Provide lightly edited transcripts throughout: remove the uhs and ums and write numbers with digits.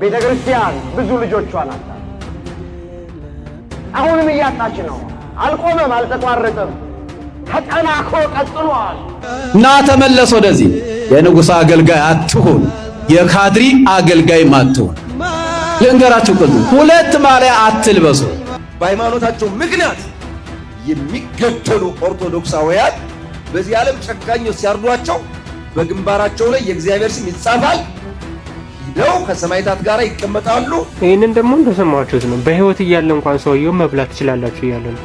ቤተክርስቲያን ብዙ ልጆቿን አጣ። አሁንም እያጣች ነው። አልቆመም፣ አልተቋረጠም፣ ተጠናክሮ ቀጥሏል። ና ተመለስ ወደዚህ። የንጉሥ አገልጋይ አትሁን፣ የካድሪ አገልጋይ አትሁን። ልንገራችሁ ቅዱ ሁለት ማሊያ አትልበሱ። በሃይማኖታቸው ምክንያት የሚገደሉ ኦርቶዶክሳውያን በዚህ ዓለም ጨካኞች ሲያርዷቸው በግንባራቸው ላይ የእግዚአብሔር ስም ይጻፋል። ይደው ከሰማዕታት ጋር ይቀመጣሉ። ይሄንን ደግሞ እንደሰማችሁት ነው። በህይወት እያለ እንኳን ሰውየው መብላት ትችላላችሁ እያለ ነው።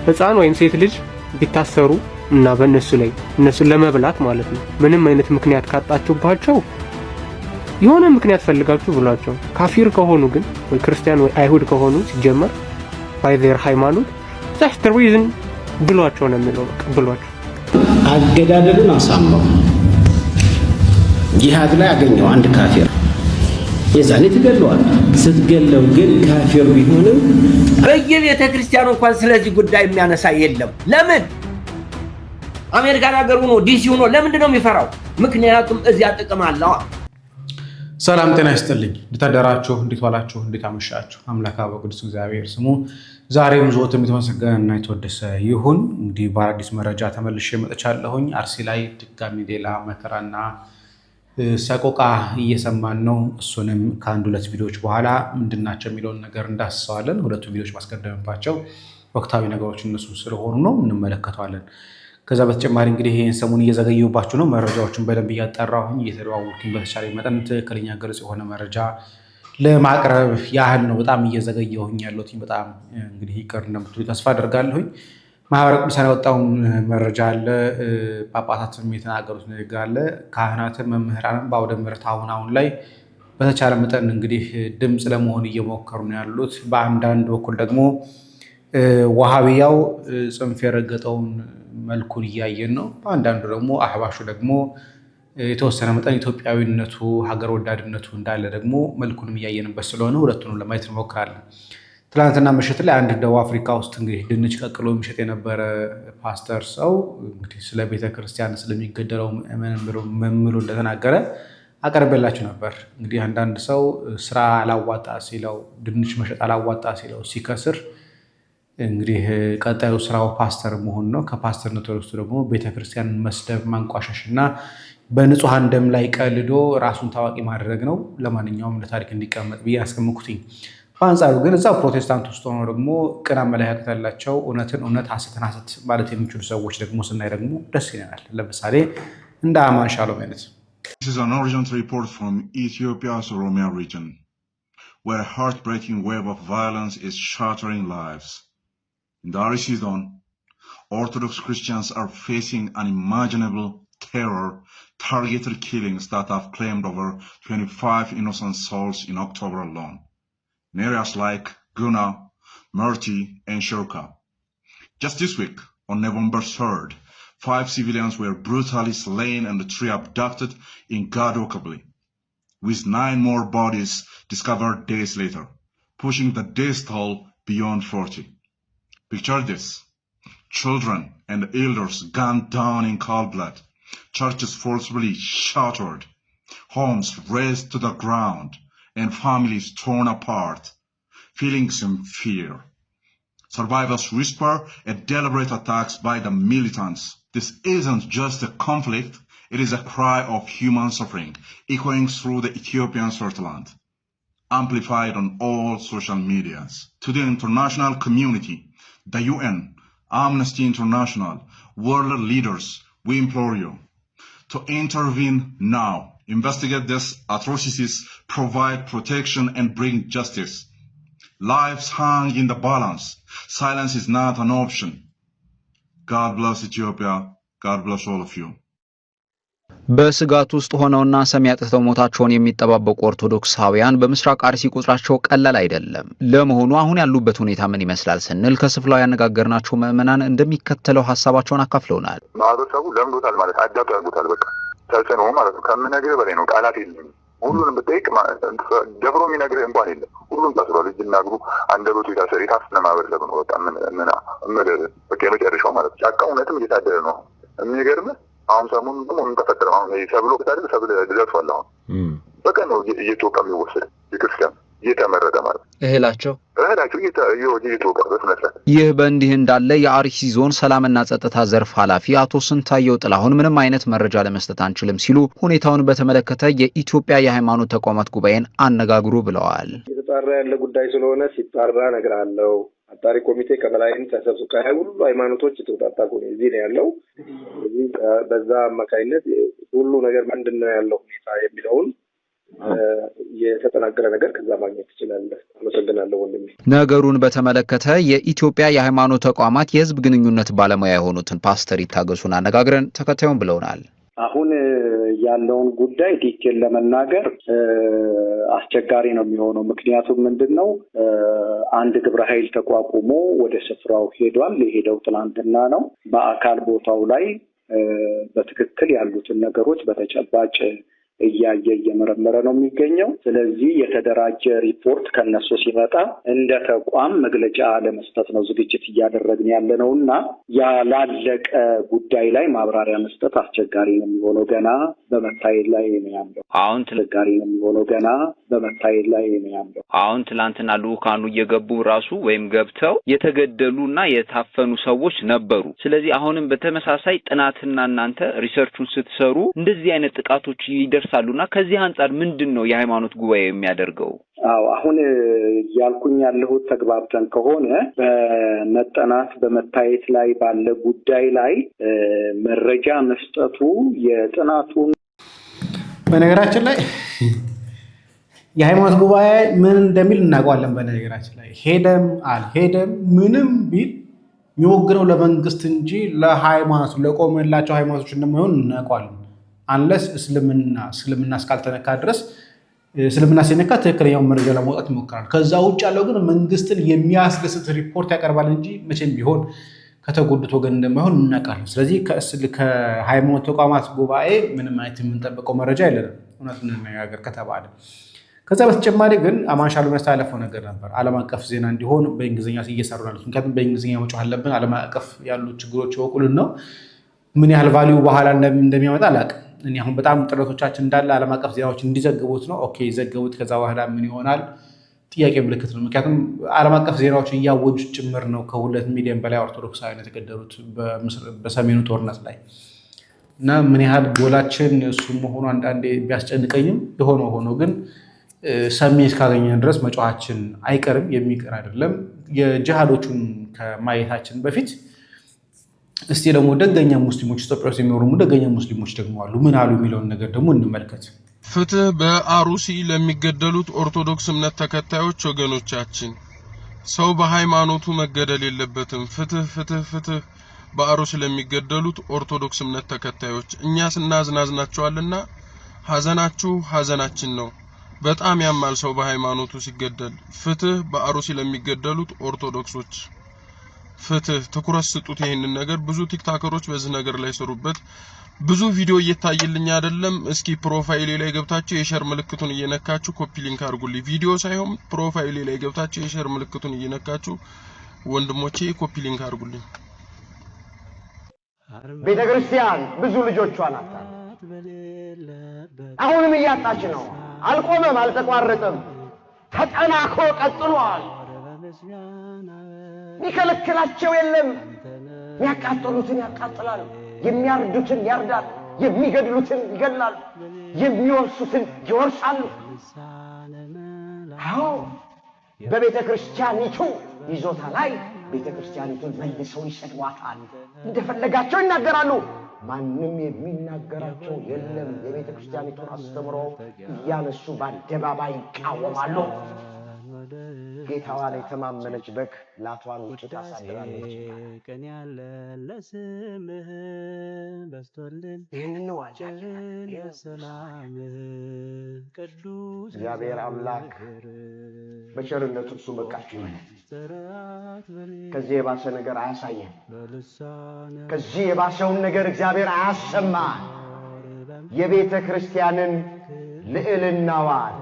ሕፃን ወይም ሴት ልጅ ቢታሰሩ እና በእነሱ ላይ እነሱን ለመብላት ማለት ነው ምንም አይነት ምክንያት ካጣችሁባቸው የሆነ ምክንያት ፈልጋችሁ ብሏቸው። ካፊር ከሆኑ ግን ወይ ክርስቲያን ወይ አይሁድ ከሆኑ ሲጀመር by their ሃይማኖት that's the reason ብሏቸው ነው የሚለው። በቃ ብሏቸው አገዳደሉን አሳመው ጂሃድ ላይ ያገኘው አንድ ካፊር የዛኔ ትገለዋል። ስትገለው ግን ካፊር ቢሆንም በየቤተ ክርስቲያኑ እንኳን ስለዚህ ጉዳይ የሚያነሳ የለም። ለምን አሜሪካን ሀገር ሆኖ ዲሲ ሆኖ ለምንድን ነው የሚፈራው? ምክንያቱም እዚያ ጥቅም አለው። ሰላም ጤና ይስጥልኝ። እንድታደራችሁ፣ እንድትዋላችሁ፣ እንድታመሻችሁ አምላክ በቅዱስ እግዚአብሔር ስሙ ዛሬም ዘወትም የተመሰገነና የተወደሰ ይሁን። እንግዲህ በአዲስ መረጃ ተመልሼ መጥቻለሁኝ። አርሲ ላይ ድጋሚ ሌላ መከራና ሰቆቃ እየሰማን ነው። እሱንም ከአንድ ሁለት ቪዲዮዎች በኋላ ምንድናቸው የሚለውን ነገር እንዳስሰዋለን። ሁለቱ ቪዲዮዎች ማስቀደምባቸው ወቅታዊ ነገሮች እነሱ ስለሆኑ ነው፣ እንመለከተዋለን። ከዛ በተጨማሪ እንግዲህ ይሄን ሰሞን እየዘገየሁባችሁ ነው። መረጃዎችን በደንብ እያጣራሁኝ እየተደዋወልኩኝ በተቻለ መጠን ትክክለኛ ግልጽ የሆነ መረጃ ለማቅረብ ያህል ነው። በጣም እየዘገየሁኝ ያለሁት በጣም እንግዲህ ይቅር እንደምትሉ ተስፋ አደርጋለሁኝ። ማህበረ ቅዱሳን ያወጣውን መረጃ አለ፣ ጳጳሳትም የተናገሩት ነገር አለ፣ ካህናትም መምህራንም በአውደ ምሕረት አሁን ላይ በተቻለ መጠን እንግዲህ ድምፅ ለመሆን እየሞከሩ ነው ያሉት። በአንዳንድ በኩል ደግሞ ዋሃቢያው ጽንፍ የረገጠውን መልኩን እያየን ነው። በአንዳንዱ ደግሞ አህባሹ ደግሞ የተወሰነ መጠን ኢትዮጵያዊነቱ ሀገር ወዳድነቱ እንዳለ ደግሞ መልኩንም እያየንበት ስለሆነ ሁለቱንም ለማየት እንሞክራለን። ትላንትና ምሽት ላይ አንድ ደቡብ አፍሪካ ውስጥ እንግዲህ ድንች ቀቅሎ የሚሸጥ የነበረ ፓስተር ሰው እንግዲህ ስለ ቤተክርስቲያን ስለሚገደለው መምሉ እንደተናገረ አቀርበላችሁ ነበር። እንግዲህ አንዳንድ ሰው ስራ አላዋጣ ሲለው፣ ድንች መሸጥ አላዋጣ ሲለው ሲከስር እንግዲህ ቀጣዩ ስራው ፓስተር መሆን ነው። ከፓስተርነቱ ውስጥ ደግሞ ቤተክርስቲያንን መስደብ፣ ማንቋሸሽ እና በንጹሐን ደም ላይ ቀልዶ ራሱን ታዋቂ ማድረግ ነው። ለማንኛውም ለታሪክ እንዲቀመጥ ብዬ አስቀምኩትኝ። በአንጻሩ ግን እዛው ፕሮቴስታንት ውስጥ ሆኖ ደግሞ ቅን አመለካከት ያላቸው እውነትን እውነት ሐሰትን ሐሰት ማለት የሚችሉ ሰዎች ደግሞ ስናይ ደግሞ ደስ ይለናል። ለምሳሌ እንደ አማን ሻሎም አይነት This is an urgent report from Ethiopia's Oromia region, where a heartbreaking wave of violence is shattering lives. In the Arsi zone, Orthodox Christians are facing unimaginable terror, targeted killings that have claimed over 25 innocent souls in October alone. In areas like Guna, Merti, and Shirka. Just this week, on November 3rd, 5 civilians were brutally slain and 3 abducted in Gado Kabli, with 9 more bodies discovered days later, pushing the death toll beyond 40. Picture this. Children and elders gunned down in cold blood, churches forcibly shattered, homes razed to the ground, and families torn apart, feelings in fear. Survivors whisper at deliberate attacks by the militants. This isn't just a conflict, it is a cry of human suffering, echoing through the Ethiopian Switzerland, amplified on all social medias. To the international community, the UN, Amnesty International, world leaders, we implore you to intervene now, investigate these atrocities, provide protection, and bring justice. Lives hang in the balance. Silence is not an option. God bless Ethiopia. God bless all of you. በስጋት ውስጥ ሆነውና ሰሚ ያጥተው ሞታቸውን የሚጠባበቁ ኦርቶዶክሳውያን በምስራቅ አርሲ ቁጥራቸው ቀላል አይደለም። ለመሆኑ አሁን ያሉበት ሁኔታ ምን ይመስላል ስንል ከስፍራው ያነጋገርናቸው ምዕመናን እንደሚከተለው ሐሳባቸውን አካፍለውናል። ማህበረሰቡ ለምዶታል ማለት አዳፕት አድርጎታል። በቃ ተጽዕኖ ማለት ነው። ከምነግርህ በላይ ነው። ቃላት የለም። ሁሉንም ብጠይቅ ደፍሮ የሚነግርህ እንኳን የለም። ሁሉም ታስሯል። እጅና እግሩ አንደበቱ የታሰረ የታፈነ ማህበረሰብ ነው። በቃ በቃ የመጨረሻው ማለት ጫካ እውነትም እየታደረ ነው። የሚገርምህ አሁን ሰሞኑን ደግሞ ምን ተፈጠረ? አሁን ሰብሎ ከታደለ ሰብል ደርሷል። አሁን በቀን ነው እየተወቃ የሚወሰድ የክርስቲያን እየተመረጠ ማለት እህላቸው እየተወቃ በስነስርዓት። ይህ በእንዲህ እንዳለ የአርሲ ዞን ሰላምና ጸጥታ ዘርፍ ኃላፊ አቶ ስንታየው ጥላሁን ምንም አይነት መረጃ ለመስጠት አንችልም ሲሉ ሁኔታውን በተመለከተ የኢትዮጵያ የሃይማኖት ተቋማት ጉባኤን አነጋግሩ ብለዋል። የተጣራ ያለ ጉዳይ ስለሆነ ሲጣራ እነግርሃለሁ። አጣሪ ኮሚቴ ከበላይም ተሰብስቦ ከሁሉ ሃይማኖቶች የተውጣጣ ኮሚቴ ነው ያለው። በዛ አማካይነት ሁሉ ነገር ምንድነው ያለው ሁኔታ የሚለውን የተጠናከረ ነገር ከዛ ማግኘት ትችላለህ። አመሰግናለሁ ወንድሜ። ነገሩን በተመለከተ የኢትዮጵያ የሃይማኖት ተቋማት የህዝብ ግንኙነት ባለሙያ የሆኑትን ፓስተር ይታገሱን አነጋግረን ተከታዩን ብለውናል። አሁን ያለውን ጉዳይ ዲቴል ለመናገር አስቸጋሪ ነው የሚሆነው። ምክንያቱም ምንድነው አንድ ግብረ ኃይል ተቋቁሞ ወደ ስፍራው ሄዷል። የሄደው ትናንትና ነው። በአካል ቦታው ላይ በትክክል ያሉትን ነገሮች በተጨባጭ እያየ እየመረመረ ነው የሚገኘው። ስለዚህ የተደራጀ ሪፖርት ከነሱ ሲመጣ እንደ ተቋም መግለጫ ለመስጠት ነው ዝግጅት እያደረግን ያለነውና ያላለቀ ጉዳይ ላይ ማብራሪያ መስጠት አስቸጋሪ ነው የሚሆነው። ገና በመታየት ላይ ነው ያለው። አሁን ትላንትና ልኡካኑ እየገቡ ራሱ ወይም ገብተው የተገደሉና የታፈኑ ሰዎች ነበሩ። ስለዚህ አሁንም በተመሳሳይ ጥናትና እናንተ ሪሰርቹን ስትሰሩ እንደዚህ አይነት ጥቃቶች ይደርሳሉና ከዚህ አንፃር ምንድነው የሃይማኖት ጉባኤ የሚያደርገው? አሁን ያልኩኝ ያለሁት ተግባብተን ከሆነ በመጠናት በመታየት ላይ ባለ ጉዳይ ላይ መረጃ መስጠቱ የጥናቱን በነገራችን ላይ የሃይማኖት ጉባኤ ምን እንደሚል እናውቀዋለን። በነገራችን ላይ ሄደም አልሄደም ምንም ቢል የሚወግነው ለመንግስት እንጂ ለሃይማኖት ለቆመላቸው ሃይማኖቶች እንደማይሆን እናውቀዋለን። አንለስ እስልምና እስካልተነካ ድረስ እስልምና ሲነካ ትክክለኛውን መረጃ ለማውጣት ይሞክራል። ከዛ ውጭ ያለው ግን መንግስትን የሚያስደስት ሪፖርት ያቀርባል እንጂ መቼም ቢሆን ከተጎዱት ወገን እንደማይሆን እናውቃለን። ስለዚህ ከሃይማኖት ተቋማት ጉባኤ ምንም አይነት የምንጠብቀው መረጃ የለንም እውነቱን እንነጋገር ከተባለ። ከዛ በተጨማሪ ግን አማንሻሉ ያስተላለፈው ነገር ነበር ዓለም አቀፍ ዜና እንዲሆን በእንግሊዝኛ እየሰሩ ናቸው። ምክንያቱም በእንግሊዝኛ መጮህ አለብን። ዓለም አቀፍ ያሉ ችግሮች ይወቁልን ነው። ምን ያህል ቫልዩ በኋላ እንደሚያመጣ አላውቅም። እኔ አሁን በጣም ጥረቶቻችን እንዳለ ዓለም አቀፍ ዜናዎች እንዲዘግቡት ነው። ኦኬ ይዘግቡት። ከዛ በኋላ ምን ይሆናል ጥያቄ ምልክት ነው። ምክንያቱም ዓለም አቀፍ ዜናዎች እያወጁ ጭምር ነው ከ2 ሚሊዮን በላይ ኦርቶዶክሳውያን የተገደሉት በሰሜኑ ጦርነት ላይ እና ምን ያህል ጎላችን እሱ መሆኑ አንዳንዴ ቢያስጨንቀኝም የሆነ ሆኖ ግን ሰሚ እስካገኘን ድረስ መጮሃችን አይቀርም፣ የሚቀር አይደለም። የጂሃዶቹን ከማየታችን በፊት እስቲ ደግሞ ደገኛ ሙስሊሞች ኢትዮጵያ ውስጥ የሚኖሩ ደገኛ ሙስሊሞች ደግሞ አሉ። ምን አሉ የሚለውን ነገር ደግሞ እንመልከት። ፍትህ በአሩሲ ለሚገደሉት ኦርቶዶክስ እምነት ተከታዮች ወገኖቻችን፣ ሰው በሃይማኖቱ መገደል የለበትም። ፍትህ ፍትህ ፍትህ በአሩሲ ለሚገደሉት ኦርቶዶክስ እምነት ተከታዮች። እኛ ስናዝናዝናቸዋልና ሀዘናችሁ ሀዘናችን ነው። በጣም ያማል ሰው በሃይማኖቱ ሲገደል። ፍትህ በአሩሲ ለሚገደሉት ኦርቶዶክሶች ፍትህ። ትኩረት ስጡት። ይሄንን ነገር ብዙ ቲክታከሮች በዚህ ነገር ላይ ሰሩበት። ብዙ ቪዲዮ እየታየልኝ አይደለም። እስኪ ፕሮፋይሌ ላይ ገብታችሁ የሼር ምልክቱን እየነካችሁ ኮፒ ሊንክ አድርጉልኝ። ቪዲዮ ሳይሆን ፕሮፋይሌ ላይ ገብታችሁ የሼር ምልክቱን እየነካችሁ ወንድሞቼ ኮፒ ሊንክ አድርጉልኝ። ቤተክርስቲያን ብዙ ልጆቿን አጣች። አሁንም እያጣች ነው። አልቆመም፣ አልተቋረጠም፣ ተጠናክሮ ቀጥሏል። የሚከለክላቸው የለም። የሚያቃጥሉትን ያቃጥላል፣ የሚያርዱትን ያርዳል፣ የሚገድሉትን ይገድላል፣ የሚወርሱትን ይወርሳሉ። አዎ በቤተ ክርስቲያኒቱ ይዞታ ላይ ቤተ ክርስቲያኒቱን መልሰው ይሰድዋታል፣ እንደፈለጋቸው ይናገራሉ። ማንም የሚናገራቸው የለም። የቤተ ክርስቲያኒቱን አስተምሮ እያነሱ በአደባባይ ይቃወማሉ። ጌታዋን የተማመነች በግ ላቷን ውጭ ታሳድራለች። ቀን ያለ ለስምህ በስቶልን ሰላም ቅዱስ እግዚአብሔር አምላክ በቸርነቱ እሱ በቃችሁ። ከዚህ የባሰ ነገር አያሳየን። ከዚህ የባሰውን ነገር እግዚአብሔር አያሰማ። የቤተ ክርስቲያንን ልዕልናዋን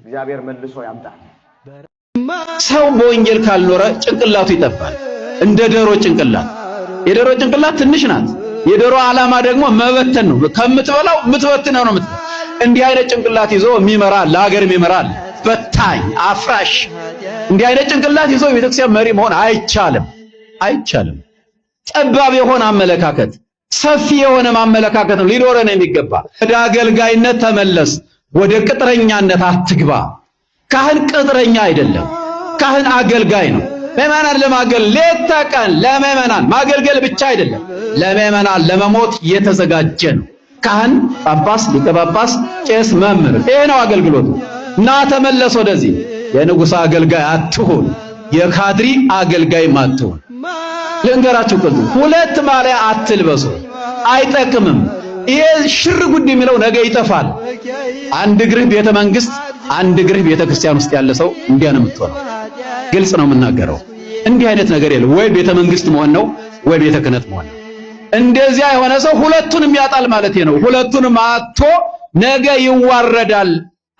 እግዚአብሔር መልሶ ያምጣል። ሰው በወንጌል ካልኖረ ጭንቅላቱ ይጠፋል። እንደ ዶሮ ጭንቅላት። የዶሮ ጭንቅላት ትንሽ ናት። የዶሮ ዓላማ ደግሞ መበተን ነው። ከምትበላው ምትበትነው ነው። እንዲህ አይነት ጭንቅላት ይዞ የሚመራ ለሀገር የሚመራ በታኝ አፍራሽ እንዲህ አይነት ጭንቅላት ይዞ የቤተክርስቲያን መሪ መሆን አይቻልም። ጠባብ የሆነ አመለካከት ሰፊ የሆነ ማመለካከት ነው ሊኖረን የሚገባ። ወደ አገልጋይነት ተመለስ፣ ወደ ቅጥረኛነት አትግባ። ካህን ቅጥረኛ አይደለም፣ ካህን አገልጋይ ነው። ምዕመናን ለማገልገል ሌት ተቀን ለምዕመናን ማገልገል ብቻ አይደለም፣ ለምዕመናን ለመሞት የተዘጋጀ ነው። ካህን፣ ጳጳስ፣ ሊቀ ጳጳስ፣ ቄስ፣ መምህር ይሄ ነው አገልግሎቱ። እና ተመለስ ወደዚህ። የንጉሥ አገልጋይ አትሁን፣ የካድሪ አገልጋይ አትሁን። ልንገራችሁ ቅጡ ሁለት ማሊያ አትልበሱ፣ አይጠቅምም። ይሄ ሽር ጉድ የሚለው ነገ ይጠፋል። አንድ እግርህ ቤተ መንግስት፣ አንድ እግርህ ቤተ ክርስቲያን ውስጥ ያለ ሰው እንዲያ ነው የምትሆነው። ግልጽ ነው የምናገረው። እንዲህ አይነት ነገር የለም። ወይ ቤተ መንግስት መሆን ነው ወይ ቤተ ክህነት መሆን ነው። እንደዚያ የሆነ ሰው ሁለቱንም ያጣል ማለት ነው። ሁለቱንም አጥቶ ነገ ይዋረዳል።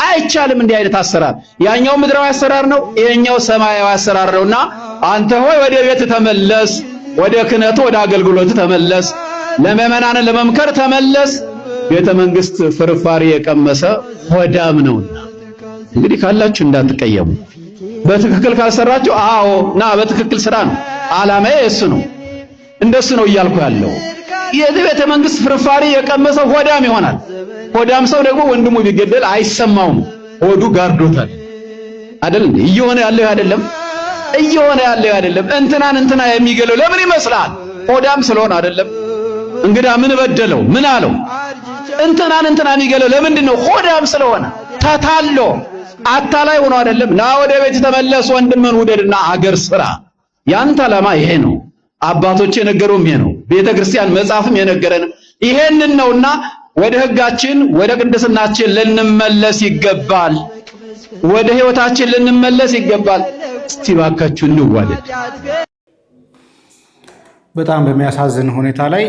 አይቻልም እንዲህ አይነት አሰራር። ያኛው ምድራዊ አሰራር ነው፣ ይሄኛው ሰማያዊ አሰራር ነውና አንተ ሆይ ወደ ቤት ተመለስ፣ ወደ ክህነቱ ወደ አገልግሎቱ ተመለስ፣ ለምዕመናን ለመምከር ተመለስ። ቤተ መንግስት ፍርፋሪ የቀመሰ ሆዳም ነውና እንግዲህ ካላችሁ እንዳትቀየሙ። በትክክል ካልሰራችሁ አዎ ና በትክክል ስራ ነው ዓላማዬ እሱ ነው። እንደሱ ነው እያልኩ ያለው። የቤተ መንግስት ፍርፋሪ የቀመሰ ሆዳም ይሆናል። ሆዳም ሰው ደግሞ ወንድሙ ቢገደል አይሰማውም፣ ሆዱ ጋርዶታል። አይደል እንዴ? እየሆነ ያለው አይደለም። እንትና የሚገለው ለምን ይመስላል? ሆዳም ስለሆነ አይደለም። እንግዳ ምን በደለው? ምን አለው? እንትና የሚገለው ለምንድን ነው? ሆዳም ስለሆነ ተታሎ አታላይ ሆኖ አይደለም። ና ወደ ቤት ተመለስ፣ ወንድምን ውደድና አገር ስራ። ያንተ ዓላማ ይሄ ነው። አባቶች የነገሩም ይሄ ነው። ቤተክርስቲያን መጽሐፍም የነገረን ይሄንን ነውና ወደ ሕጋችን ወደ ቅድስናችን ልንመለስ ይገባል። ወደ ህይወታችን ልንመለስ ይገባል። እስቲ ባካችሁ እንዋደድ። በጣም በሚያሳዝን ሁኔታ ላይ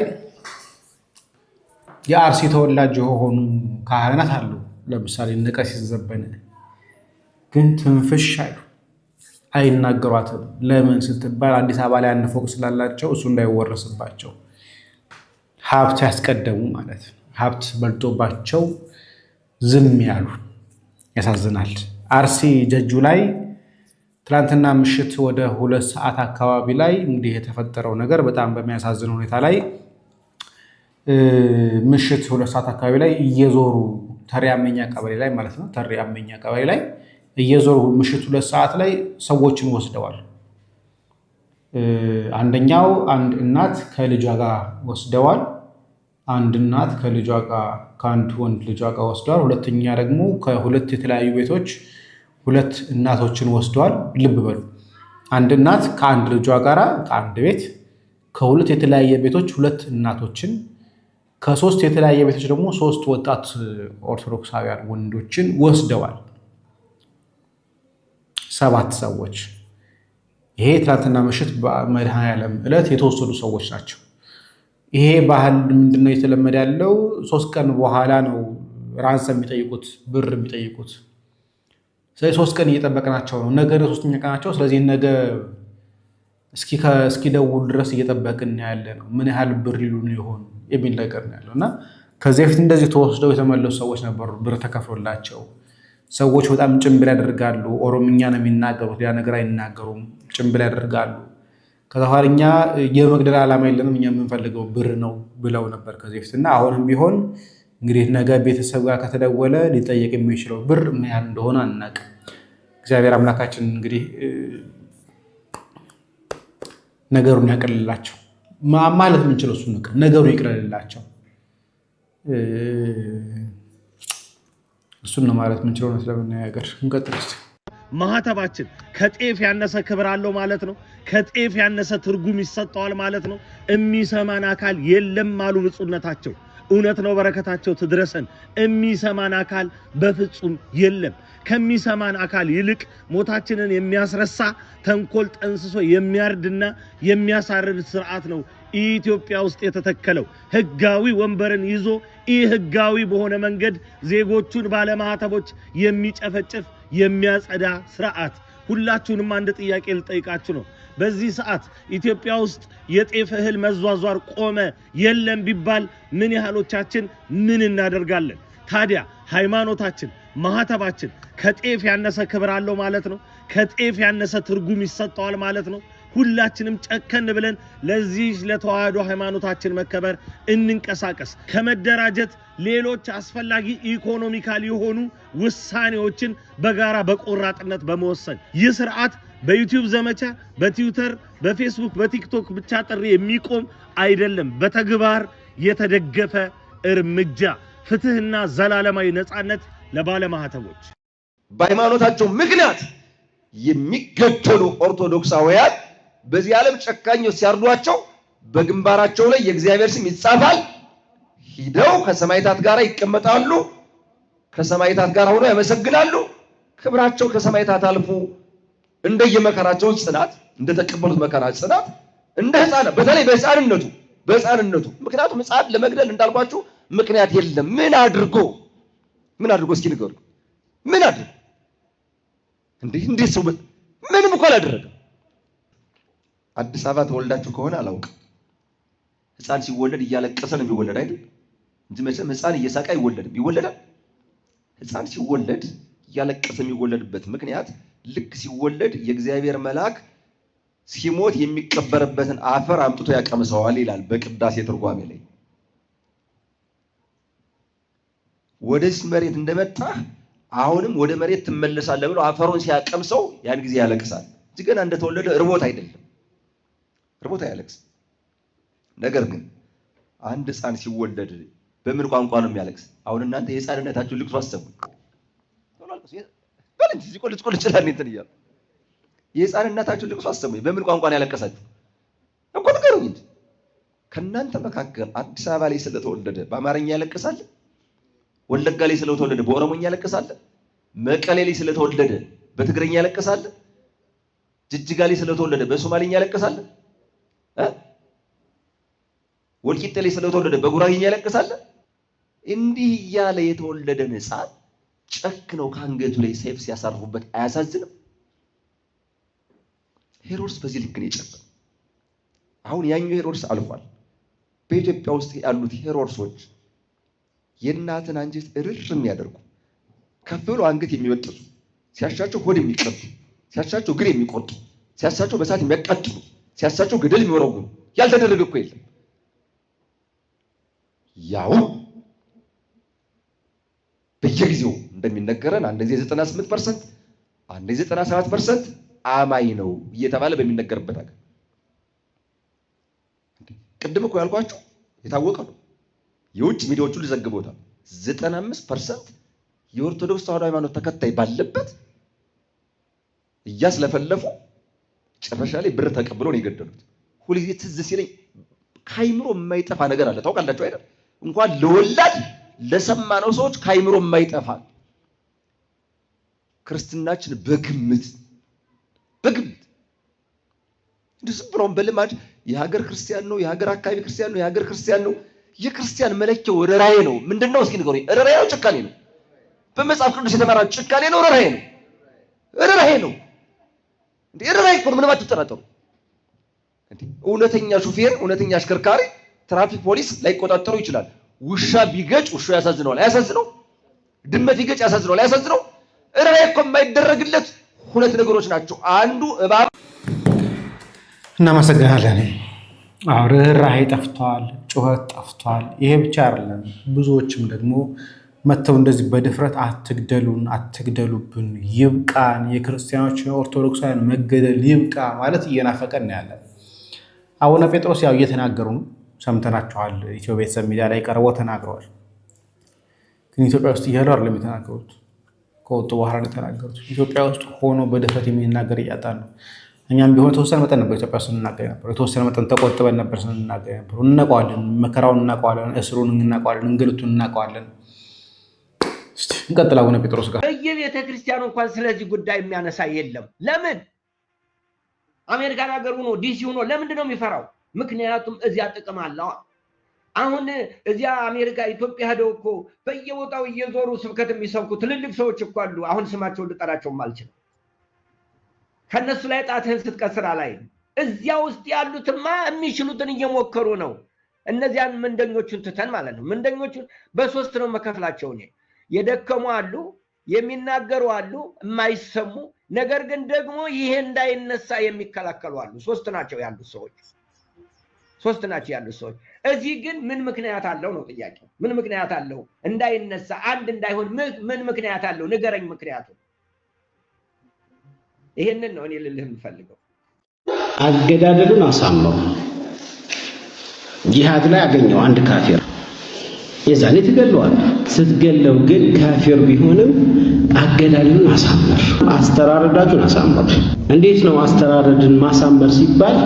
የአርሲ ተወላጅ የሆኑ ካህናት አሉ። ለምሳሌ ቀሲስ ዘበነ ግን ትንፍሽ አይናገሯትም። ለምን ስትባል አዲስ አበባ ላይ አንድ ፎቅ ስላላቸው እሱ እንዳይወረስባቸው ሀብት ያስቀደሙ ማለት ነው። ሀብት በልጦባቸው ዝም ያሉ ያሳዝናል። አርሲ ጀጁ ላይ ትላንትና ምሽት ወደ 2 ሰዓት አካባቢ ላይ እንግዲህ የተፈጠረው ነገር በጣም በሚያሳዝን ሁኔታ ላይ ምሽት 2 ሰዓት አካባቢ ላይ እየዞሩ ተሪያመኛ ቀበሌ ላይ ማለት ነው። ተሪያመኛ ቀበሌ ላይ እየዞሩ ምሽት 2 ሰዓት ላይ ሰዎችን ወስደዋል። አንደኛው አንድ እናት ከልጇ ጋር ወስደዋል። አንድ እናት ከልጇ ጋር ከአንድ ወንድ ልጇ ጋር ወስደዋል። ሁለተኛ ደግሞ ከሁለት የተለያዩ ቤቶች 2 እናቶችን ወስደዋል። ልብ በሉ፣ አንድ እናት ከአንድ ልጇ ጋር ከአንድ ቤት ከ2 የተለያየ ቤቶች 2 እናቶችን ከ3 የተለያየ ቤቶች ደግሞ 3 ወጣት ኦርቶዶክሳውያን ወንዶችን ወስደዋል። 7 ሰዎች። ይሄ ትናንትና ምሽት በመድኃኔዓለም ዕለት የተወሰዱ ሰዎች ናቸው። ይሄ ባህል ምንድነው የተለመደ ያለው? 3 ቀን በኋላ ነው ራንሰም የሚጠይቁት፣ ብር የሚጠይቁት። ስለዚህ 3 ቀን እየጠበቅናቸው ነው። ነገ 3ኛ ቀናቸው። ስለዚህ ነገ እስኪደውሉ ድረስ እየጠበቅን ያለ ነው። ምን ያህል ብር ይሉን ይሆን የሚል ነገር ነው ያለው እና ከዚህ በፊት እንደዚህ ተወስደው የተመለሱ ሰዎች ነበሩ። ብር ተከፍሎላቸው ሰዎች በጣም ጭንብል ያደርጋሉ። ኦሮምኛ ነው የሚናገሩት፣ ሌላ ነገር አይናገሩም። ጭንብል ያደርጋሉ። ከዛ በኋላ እኛ የመግደል ዓላማ የለንም፣ እኛ የምንፈልገው ብር ነው ብለው ነበር ከዚህ በፊት እና አሁንም ቢሆን እንግዲህ ነገ ቤተሰብ ጋር ከተደወለ ሊጠየቅ የሚችለው ብር ምን ያህል እንደሆነ አናውቅም። እግዚአብሔር አምላካችን እንግዲህ ነገሩን ያቀልላቸው ማለት የምንችለው እሱ ነገሩ ይቅለልላቸው። እሱን ነው ማለት የምንችለው ነው ስለምናገር እንቀጥል። ማህተባችን ከጤፍ ያነሰ ክብር አለው ማለት ነው። ከጤፍ ያነሰ ትርጉም ይሰጠዋል ማለት ነው። የሚሰማን አካል የለም አሉ ብፁዕነታቸው። እውነት ነው፣ በረከታቸው ትድረሰን። የሚሰማን አካል በፍጹም የለም። ከሚሰማን አካል ይልቅ ሞታችንን የሚያስረሳ ተንኮል ጠንስሶ የሚያርድና የሚያሳርድ ስርዓት ነው ኢትዮጵያ ውስጥ የተተከለው። ህጋዊ ወንበርን ይዞ ህጋዊ በሆነ መንገድ ዜጎቹን ባለማህተቦች የሚጨፈጭፍ የሚያጸዳ ስርዓት። ሁላችሁንም አንድ ጥያቄ ልጠይቃችሁ ነው። በዚህ ሰዓት ኢትዮጵያ ውስጥ የጤፍ እህል መዟዟር ቆመ የለም ቢባል ምን ያህሎቻችን ምን እናደርጋለን? ታዲያ ሃይማኖታችን ማህተባችን ከጤፍ ያነሰ ክብር አለው ማለት ነው። ከጤፍ ያነሰ ትርጉም ይሰጠዋል ማለት ነው። ሁላችንም ጨከን ብለን ለዚህ ለተዋህዶ ሃይማኖታችን መከበር እንንቀሳቀስ። ከመደራጀት ሌሎች አስፈላጊ ኢኮኖሚካል የሆኑ ውሳኔዎችን በጋራ በቆራጥነት በመወሰን ይህ ስርዓት በዩቲዩብ ዘመቻ፣ በትዊተር፣ በፌስቡክ፣ በቲክቶክ ብቻ ጥሪ የሚቆም አይደለም። በተግባር የተደገፈ እርምጃ ፍትህና ዘላለማዊ ነፃነት ለባለማህተቦች። በሃይማኖታቸው ምክንያት የሚገደሉ ኦርቶዶክሳውያን በዚህ ዓለም ጨካኞች ሲያርዷቸው በግንባራቸው ላይ የእግዚአብሔር ስም ይጻፋል። ሂደው ከሰማዕታት ጋር ይቀመጣሉ። ከሰማዕታት ጋር ሆነው ያመሰግናሉ። ክብራቸው ከሰማዕታት አልፎ እንደየመከራቸው ጽናት እንደተቀበሉት መከራ ጽናት እንደ ህፃናት በተለይ በህፃንነቱ ምክንያቱም ህፃን ለመግደል እንዳልኳችሁ ምክንያት የለም። ምን አድርጎ እስኪ ንገሩ። ምን አድርጎ እንዴት ሰው ምንም እኮ አላደረገም። አዲስ አበባ ተወልዳችሁ ከሆነ አላውቅም። ህፃን ሲወለድ እያለቀሰ ነው የሚወለድ አይደል እንጂ መቼም ህፃን እየሳቀ አይወለድም። ይወለዳል። ህፃን ሲወለድ እያለቀሰ የሚወለድበት ምክንያት ልክ ሲወለድ የእግዚአብሔር መልአክ ሲሞት የሚቀበርበትን አፈር አምጥቶ ያቀምሰዋል ይላል በቅዳሴ ትርጓሜ ላይ። ወደዚህ መሬት እንደመጣ አሁንም ወደ መሬት ትመለሳለህ ብሎ አፈሩን ሲያቀምሰው ያን ጊዜ ያለቅሳል። እዚህ ገና እንደተወለደ ርቦት አይደለም፣ ርቦት አያለቅስም። ነገር ግን አንድ ህፃን ሲወለድ በምን ቋንቋ ነው የሚያለቅስ? አሁን እናንተ የህፃንነታችሁን ልቅሶ አሰቡ። ቆልጭ ይችላል እንትን እያሉ የህፃንነታችሁን ልቅሶ አሰቡ። በምን ቋንቋ ነው ያለቀሳችሁ እኮ ንገሩኝ እንጂ። ከእናንተ መካከል አዲስ አበባ ላይ ስለተወለደ በአማርኛ ያለቅሳል? ወለጋ ላይ ስለተወለደ በኦሮሞኛ ያለቅሳል? መቀሌ ላይ ስለተወለደ በትግርኛ ያለቅሳል? ጅጅጋ ላይ ስለተወለደ በሶማሊኛ ያለቅሳል? ወልቂጤ ላይ ስለተወለደ በጉራጌኛ ያለቅሳል? እንዲህ እያለ የተወለደን ህፃን ጨክነው ከአንገቱ ላይ ሰይፍ ሲያሳርፉበት አያሳዝንም? ሄሮድስ በዚህ ልክ ነው የጨከነው። አሁን ያኛው ሄሮድስ አልፏል። በኢትዮጵያ ውስጥ ያሉት ሄሮድሶች የእናትን አንጀት እርር የሚያደርጉ ከፍ ብሎ አንገት የሚወጥሱ ሲያሻቸው ሆድ የሚቀቡ ሲያሻቸው እግር የሚቆርጡ ሲያሻቸው በሳት የሚያቃጥሉ ሲያሻቸው ገደል የሚወረውሩ ያልተደረገ እኮ የለም። ያው በየጊዜው እንደሚነገረን አንደዚህ 98% አንደዚህ 97% አማኝ ነው እየተባለ በሚነገርበት አገር ቅድም እኮ ያልኳችሁ የታወቀ ነው። የውጭ ሚዲያዎቹ ሊዘግቡታል። 95% የኦርቶዶክስ ተዋህዶ ሃይማኖት ተከታይ ባለበት እያስለፈለፉ ጭራሽ ላይ ብር ተቀብለው ነው የገደሉት። ሁልጊዜ ትዝ ሲለኝ ካይምሮ የማይጠፋ ነገር አለ። ታውቃላችሁ አይደል? እንኳን ለወላድ ለሰማነው ሰዎች ካይምሮ የማይጠፋ ክርስትናችን በግምት እንደዚህ ብሎም በልማድ የሀገር ክርስቲያን ነው፣ የሀገር አካባቢ ክርስቲያን ነው፣ የሀገር ክርስቲያን ነው። የክርስቲያን መለኪያው ርህራሄ ነው። ምንድነው? እስኪ ንገሩኝ። ርህራሄ ነው? ጭካኔ ነው? በመጽሐፍ ቅዱስ የተመራ ጭካኔ ነው? ርህራሄ ነው? ርህራሄ ነው። እንዴ ርህራሄ እኮ ምንም አትጠራጠሩ። እንዴ እውነተኛ ሹፌር፣ እውነተኛ አሽከርካሪ ትራፊክ ፖሊስ ላይቆጣጠሩ ይችላል። ውሻ ቢገጭ ውሻው ያሳዝነዋል። አያሳዝነው? ድመት ቢገጭ ያሳዝነዋል። አያሳዝነው? ርህራሄ እኮ የማይደረግለት ሁለት ነገሮች ናቸው። አንዱ እባብ። እናመሰግናለን። አዎ ርህራሄ ጠፍቷል፣ ጩኸት ጠፍቷል። ይሄ ብቻ አይደለም። ብዙዎችም ደግሞ መተው እንደዚህ በድፍረት አትግደሉን፣ አትግደሉብን፣ ይብቃን፣ የክርስቲያኖች የኦርቶዶክሳውያን መገደል ይብቃ ማለት እየናፈቀን ነው ያለን። አቡነ ጴጥሮስ ያው እየተናገሩ ነው፣ ሰምተናቸዋል። ኢትዮ ቤተሰብ ሚዲያ ላይ ቀርበው ተናግረዋል። ግን ኢትዮጵያ ውስጥ እያሉ አይደለም የተናገሩት፣ ከወጡ በኋላ ነው የተናገሩት። ኢትዮጵያ ውስጥ ሆኖ በድፍረት የሚናገር እያጣን ነው። እኛም ቢሆን የተወሰነ መጠን ነበር ኢትዮጵያ ውስጥ ስንናገር ነበር። የተወሰነ መጠን ተቆጥበን ነበር ስንናገር ነበር። እናውቀዋለን፣ መከራውን እናውቀዋለን፣ እስሩን እናውቀዋለን፣ እንግልቱን እናውቀዋለን። እስቲ እንቀጥል። አቡነ ጴጥሮስ ጋር በየቤተ ክርስቲያኑ እንኳን ስለዚህ ጉዳይ የሚያነሳ የለም። ለምን? አሜሪካን ሀገር ሆኖ ዲሲ ሆኖ ለምንድን ነው የሚፈራው? ምክንያቱም እዚያ ጥቅም አለው። አሁን እዚያ አሜሪካ ኢትዮጵያ ሄደው እኮ በየቦታው እየዞሩ ስብከት የሚሰብኩ ትልልቅ ሰዎች እኮ አሉ። አሁን ስማቸውን ልጠራቸውም አልችልም። ከነሱ ላይ ጣትህን ስትቀስር አላይም። እዚያ ውስጥ ያሉትማ የሚችሉትን እየሞከሩ ነው። እነዚያን ምንደኞቹን ትተን ማለት ነው። ምንደኞቹን በሶስት ነው መከፍላቸው። እኔ የደከሙ አሉ፣ የሚናገሩ አሉ፣ የማይሰሙ ነገር ግን ደግሞ ይሄ እንዳይነሳ የሚከላከሉ አሉ። ሶስት ናቸው ያሉት ሰዎች። እዚህ ግን ምን ምክንያት አለው ነው ጥያቄው። ምን ምክንያት አለው እንዳይነሳ አንድ እንዳይሆን? ምን ምክንያት አለው? ንገረኝ ምክንያቱ። ይሄንን ነው እኔ ልልህ የምፈልገው። አገዳደሉን አሳመሩ። ጂሃድ ላይ ያገኘው አንድ ካፊር የዛኔ ትገለዋል። ስትገለው ግን ካፊር ቢሆንም አገዳደሉን አሳመር፣ አስተራረዳችሁን አሳመር። እንዴት ነው አስተራረድን ማሳመር ሲባል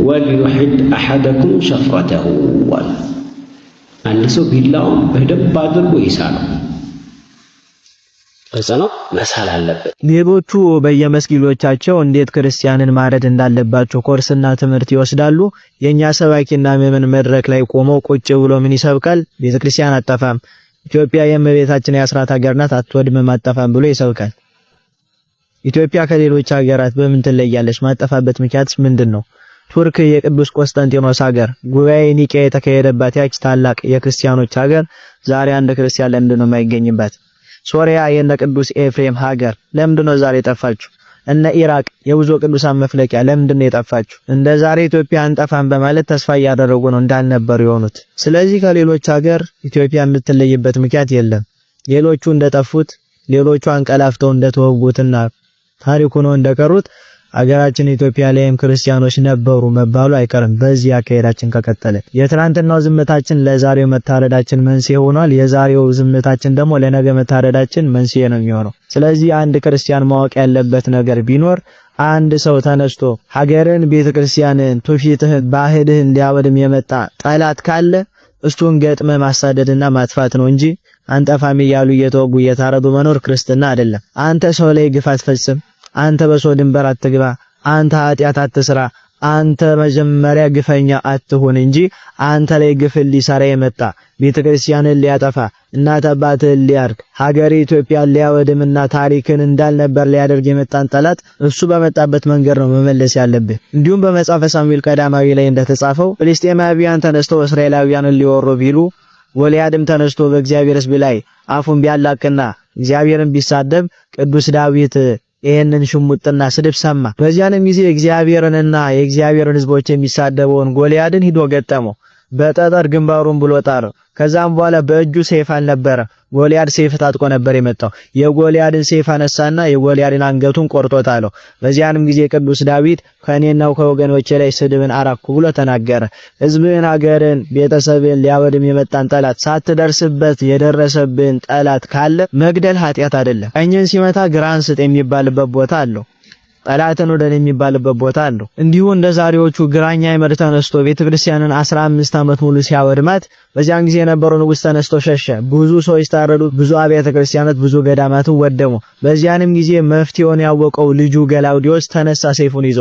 ወልዩሂድ አሐደኩም ሸፍረተሁ፣ አንድ ሰው ቢላውን በደንብ አድርጎ ይሳለው። ነው መሳል አለበት። ሌቦቹ በየመስጊዶቻቸው እንዴት ክርስቲያንን ማረድ እንዳለባቸው ኮርስና ትምህርት ይወስዳሉ። የኛ ሰባኪና ምዕመን መድረክ ላይ ቆመው ቁጭ ብሎ ምን ይሰብካል? ቤተክርስቲያን አጠፋም፣ ኢትዮጵያ የእመቤታችን የአስራት ሀገር ናት፣ አትወድምም አጠፋም ብሎ ይሰብካል። ኢትዮጵያ ከሌሎች ሀገራት በምን ትለያለች? ማጠፋበት ምክንያት ምንድነው? ቱርክ የቅዱስ ቆስጠንጢኖስ ሀገር፣ ጉባኤ ኒቄያ የተካሄደባት ያች ታላቅ የክርስቲያኖች ሀገር ዛሬ አንድ ክርስቲያን ለምንድን ነው የማይገኝባት? ሶሪያ የነ ቅዱስ ኤፍሬም ሀገር ለምንድን ነው ዛሬ የጠፋችው? እነ ኢራቅ የብዙ ቅዱሳን መፍለቂያ ለምንድን ነው የጠፋችው? እንደ ዛሬ ኢትዮጵያ አንጠፋም በማለት ተስፋ እያደረጉ ነው እንዳልነበሩ የሆኑት። ስለዚህ ከሌሎች ሀገር ኢትዮጵያ የምትለይበት ምክንያት የለም። ሌሎቹ እንደጠፉት፣ ሌሎቹ አንቀላፍተው እንደተወጉትና ታሪኩ ነው እንደቀሩት አገራችን ኢትዮጵያ ላይም ክርስቲያኖች ነበሩ መባሉ አይቀርም። በዚህ አካሄዳችን ከቀጠለ የትናንትናው ዝምታችን ለዛሬው መታረዳችን መንስኤ ሆኗል። የዛሬው ዝምታችን ደግሞ ለነገ መታረዳችን መንስኤ ነው የሚሆነው። ስለዚህ አንድ ክርስቲያን ማወቅ ያለበት ነገር ቢኖር አንድ ሰው ተነስቶ ሀገርን፣ ቤተክርስቲያንን፣ ትውፊትህን፣ ባህልህን ሊያወድም የመጣ ጠላት ካለ እሱን ገጥመ ማሳደድና ማጥፋት ነው እንጂ አንጠፋም እያሉ እየተወጉ እየታረዱ መኖር ክርስትና አይደለም። አንተ ሰው ላይ ግፍ አትፈጽም። አንተ በሰው ድንበር አትግባ። አንተ ኃጢአት አትስራ። አንተ መጀመሪያ ግፈኛ አትሁን እንጂ አንተ ላይ ግፍ ሊሰራ የመጣ ቤተክርስቲያንን ሊያጠፋ እናት አባትህን ሊያርክ ሀገር ኢትዮጵያን ሊያወድምና ታሪክን እንዳልነበር ሊያደርግ የመጣን ጠላት እሱ በመጣበት መንገድ ነው መመለስ ያለብህ። እንዲሁም በመጽሐፈ ሳሙኤል ቀዳማዊ ላይ እንደተጻፈው ፍልስጤማውያን ተነስተው እስራኤላውያንን ሊወሩ ቢሉ ጎልያድም ተነስቶ በእግዚአብሔር ሕዝብ ላይ አፉን ቢያላቅና እግዚአብሔርን ቢሳደብ ቅዱስ ዳዊት ይሄንን ሽሙጥና ስድብ ሰማ። በዚያንም ጊዜ እግዚአብሔርንና የእግዚአብሔርን ሕዝቦች የሚሳደበውን ጎልያድን ሂዶ ገጠመው። በጠጠር ግንባሩን ብሎ ጣለው። ከዛም በኋላ በእጁ ሰይፍ አልነበረ። ጎልያድ ሰይፍ ታጥቆ ነበር የመጣው። የጎልያድን ሰይፍ አነሳና የጎልያድን አንገቱን ቆርጦታለው። በዚያንም ጊዜ ቅዱስ ዳዊት ከኔናው ከወገኖቼ ላይ ስድብን አራኩ ብሎ ተናገረ። ሕዝብን፣ ሀገርን፣ ቤተሰብን ሊያወድም የመጣን ጠላት ሳትደርስበት የደረሰብን ጠላት ካለ መግደል ኃጢአት አይደለም። ቀኝን ሲመታ ግራን ስጥ የሚባልበት ቦታ አለው። ጠላትን ወደን የሚባልበት ቦታ አለው። እንዲሁ እንደ ዛሬዎቹ ግራኛ ይመር ተነስቶ ቤተክርስቲያንን 15 ዓመት ሙሉ ሲያወድማት በዚያን ጊዜ የነበረው ንጉስ ተነስቶ ሸሸ። ብዙ ሰዎች ታረዱ። ብዙ አብያተ ክርስቲያናት፣ ብዙ ገዳማት ወደሙ። በዚያንም ጊዜ መፍትሄውን ያወቀው ልጁ ገላውዲዮስ ተነሳ ሰይፉን ይዞ።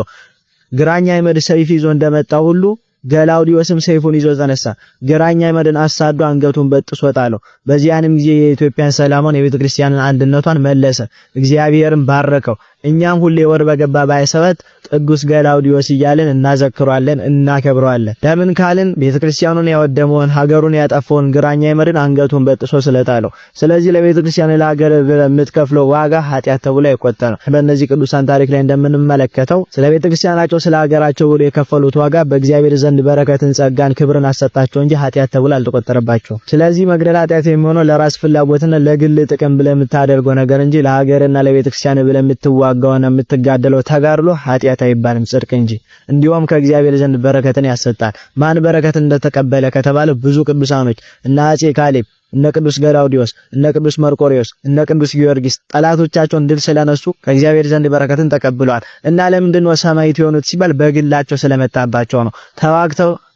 ግራኛ ይመር ሰይፍ ይዞ እንደመጣ ሁሉ ገላውዲዮስም ሰይፉን ይዞ ተነሳ። ግራኛ ይመርን አሳዶ አንገቱን በጥሶ ጣለው። በዚያንም ጊዜ የኢትዮጵያን ሰላሟን የቤተክርስቲያንን አንድነቷን መለሰ። እግዚአብሔርን ባረከው። እኛም ሁሌ ወር በገባ ባይሰበት ቅዱስ ገላውዲዮስ እያልን እናዘክሯለን፣ እናከብረዋለን። ለምን ካልን ቤተክርስቲያኑን ያወደመውን ሀገሩን ያጠፋውን ግራኛ ይመርን አንገቱን በጥሶ ስለጣለው። ስለዚህ ለቤተክርስቲያን ለሀገር የምትከፍለው ዋጋ ኃጢአት ተብሎ አይቆጠርም። በእነዚህ ቅዱሳን ታሪክ ላይ እንደምንመለከተው ስለ ቤተክርስቲያናቸው ስለ ሀገራቸው ብሎ የከፈሉት ዋጋ በእግዚአብሔር ዘንድ በረከትን፣ ጸጋን፣ ክብርን አሰጣቸው እንጂ ኃጢአት ተብሎ አልተቆጠረባቸውም። ስለዚህ መግደል ኃጢአት የሚሆነው ለራስ ፍላጎትና ለግል ጥቅም ብለህ የምታደርገው ነገር እንጂ ለሀገርና ለቤተክርስቲያን ብለህ የምትዋጋውና የምትጋደለው ተጋድሎ ኃጢአት አይባልም፣ ጽድቅ እንጂ። እንዲሁም ከእግዚአብሔር ዘንድ በረከትን ያሰጣል። ማን በረከት እንደተቀበለ ከተባለ ብዙ ቅዱሳኖች እነ አፄ ካሌብ፣ እነ ቅዱስ ገላውዲዮስ፣ እነ ቅዱስ መርቆሬዎስ፣ እነ ቅዱስ ጊዮርጊስ ጠላቶቻቸውን ድል ስለነሱ ከእግዚአብሔር ዘንድ በረከትን ተቀብለዋል። እና ለምንድን ነው ሰማዕት የሆኑት ሲባል በግላቸው ስለመጣባቸው ነው።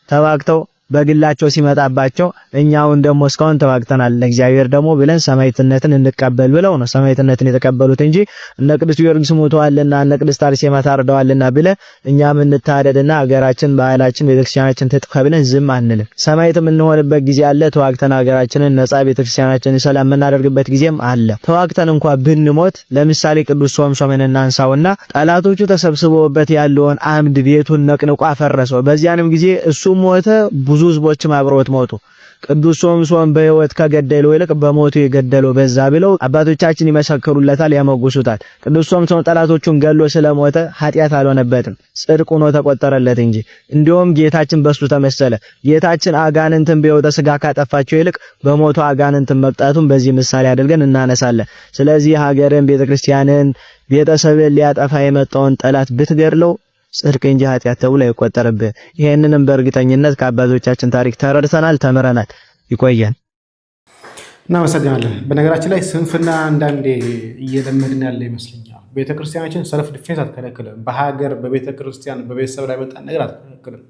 ተዋግተው በግላቸው ሲመጣባቸው እኛውን ደግሞ እስካሁን ተዋግተናል ለእግዚአብሔር ደግሞ ብለን ሰማዕትነትን እንቀበል ብለው ነው ሰማዕትነትን የተቀበሉት እንጂ እነ ቅዱስ ጊዮርጊስ ሞተዋልና እነ ቅድስት አርሴማ ታርደዋልና ብለ እኛም እንታደድና ሀገራችን፣ ባህላችን፣ ቤተክርስቲያናችን ትጥፋ ብለን ዝም አንልም። ሰማዕት የምንሆንበት ጊዜ አለ። ተዋግተን ሀገራችንን ነጻ፣ ቤተክርስቲያናችንን ሰላም የምናደርግበት ጊዜም አለ። ተዋግተን እንኳን ብንሞት ለምሳሌ ቅዱስ ሶምሶንን እናንሳውና ጠላቶቹ ተሰብስበውበት ያለውን አምድ ቤቱን ነቅንቆ አፈረሰው። በዚያንም ጊዜ እሱ ሞተ፣ ብዙ ህዝቦችም አብረውት ሞቱ። ቅዱስ ሶምሶን በሕይወት ከገደለው ይልቅ በሞቱ የገደለው በዛ ብለው አባቶቻችን ይመሰክሩለታል፣ ያመጉሱታል። ቅዱስ ሶምሶን ጠላቶቹን ገሎ ስለሞተ ኃጢአት አልሆነበትም፣ ጽድቅ ሆኖ ተቆጠረለት እንጂ። እንዲሁም ጌታችን በሱ ተመሰለ። ጌታችን አጋንንትን በሕይወተ ሥጋ ካጠፋቸው ይልቅ በሞቱ አጋንንትን መቅጣቱን በዚህ ምሳሌ አድርገን እናነሳለን። ስለዚህ ሀገርን፣ ቤተክርስቲያንን፣ ቤተሰብን ሊያጠፋ የመጣውን ጠላት ብትገድለው ጽድቅ እንጂ ኃጢአት ተብሎ አይቆጠርብህ። ይሄንንም በእርግጠኝነት ከአባቶቻችን ታሪክ ተረድተናል፣ ተምረናል። ይቆየን። እናመሰግናለን። በነገራችን ላይ ስንፍና አንዳንዴ እየለመድን ያለ ይመስለኛል። ቤተክርስቲያናችን ሰልፍ ዲፌንስ አትከለክልም። በሀገር በቤተክርስቲያን በቤተሰብ ላይ መጣ ነገር አትከለክልም።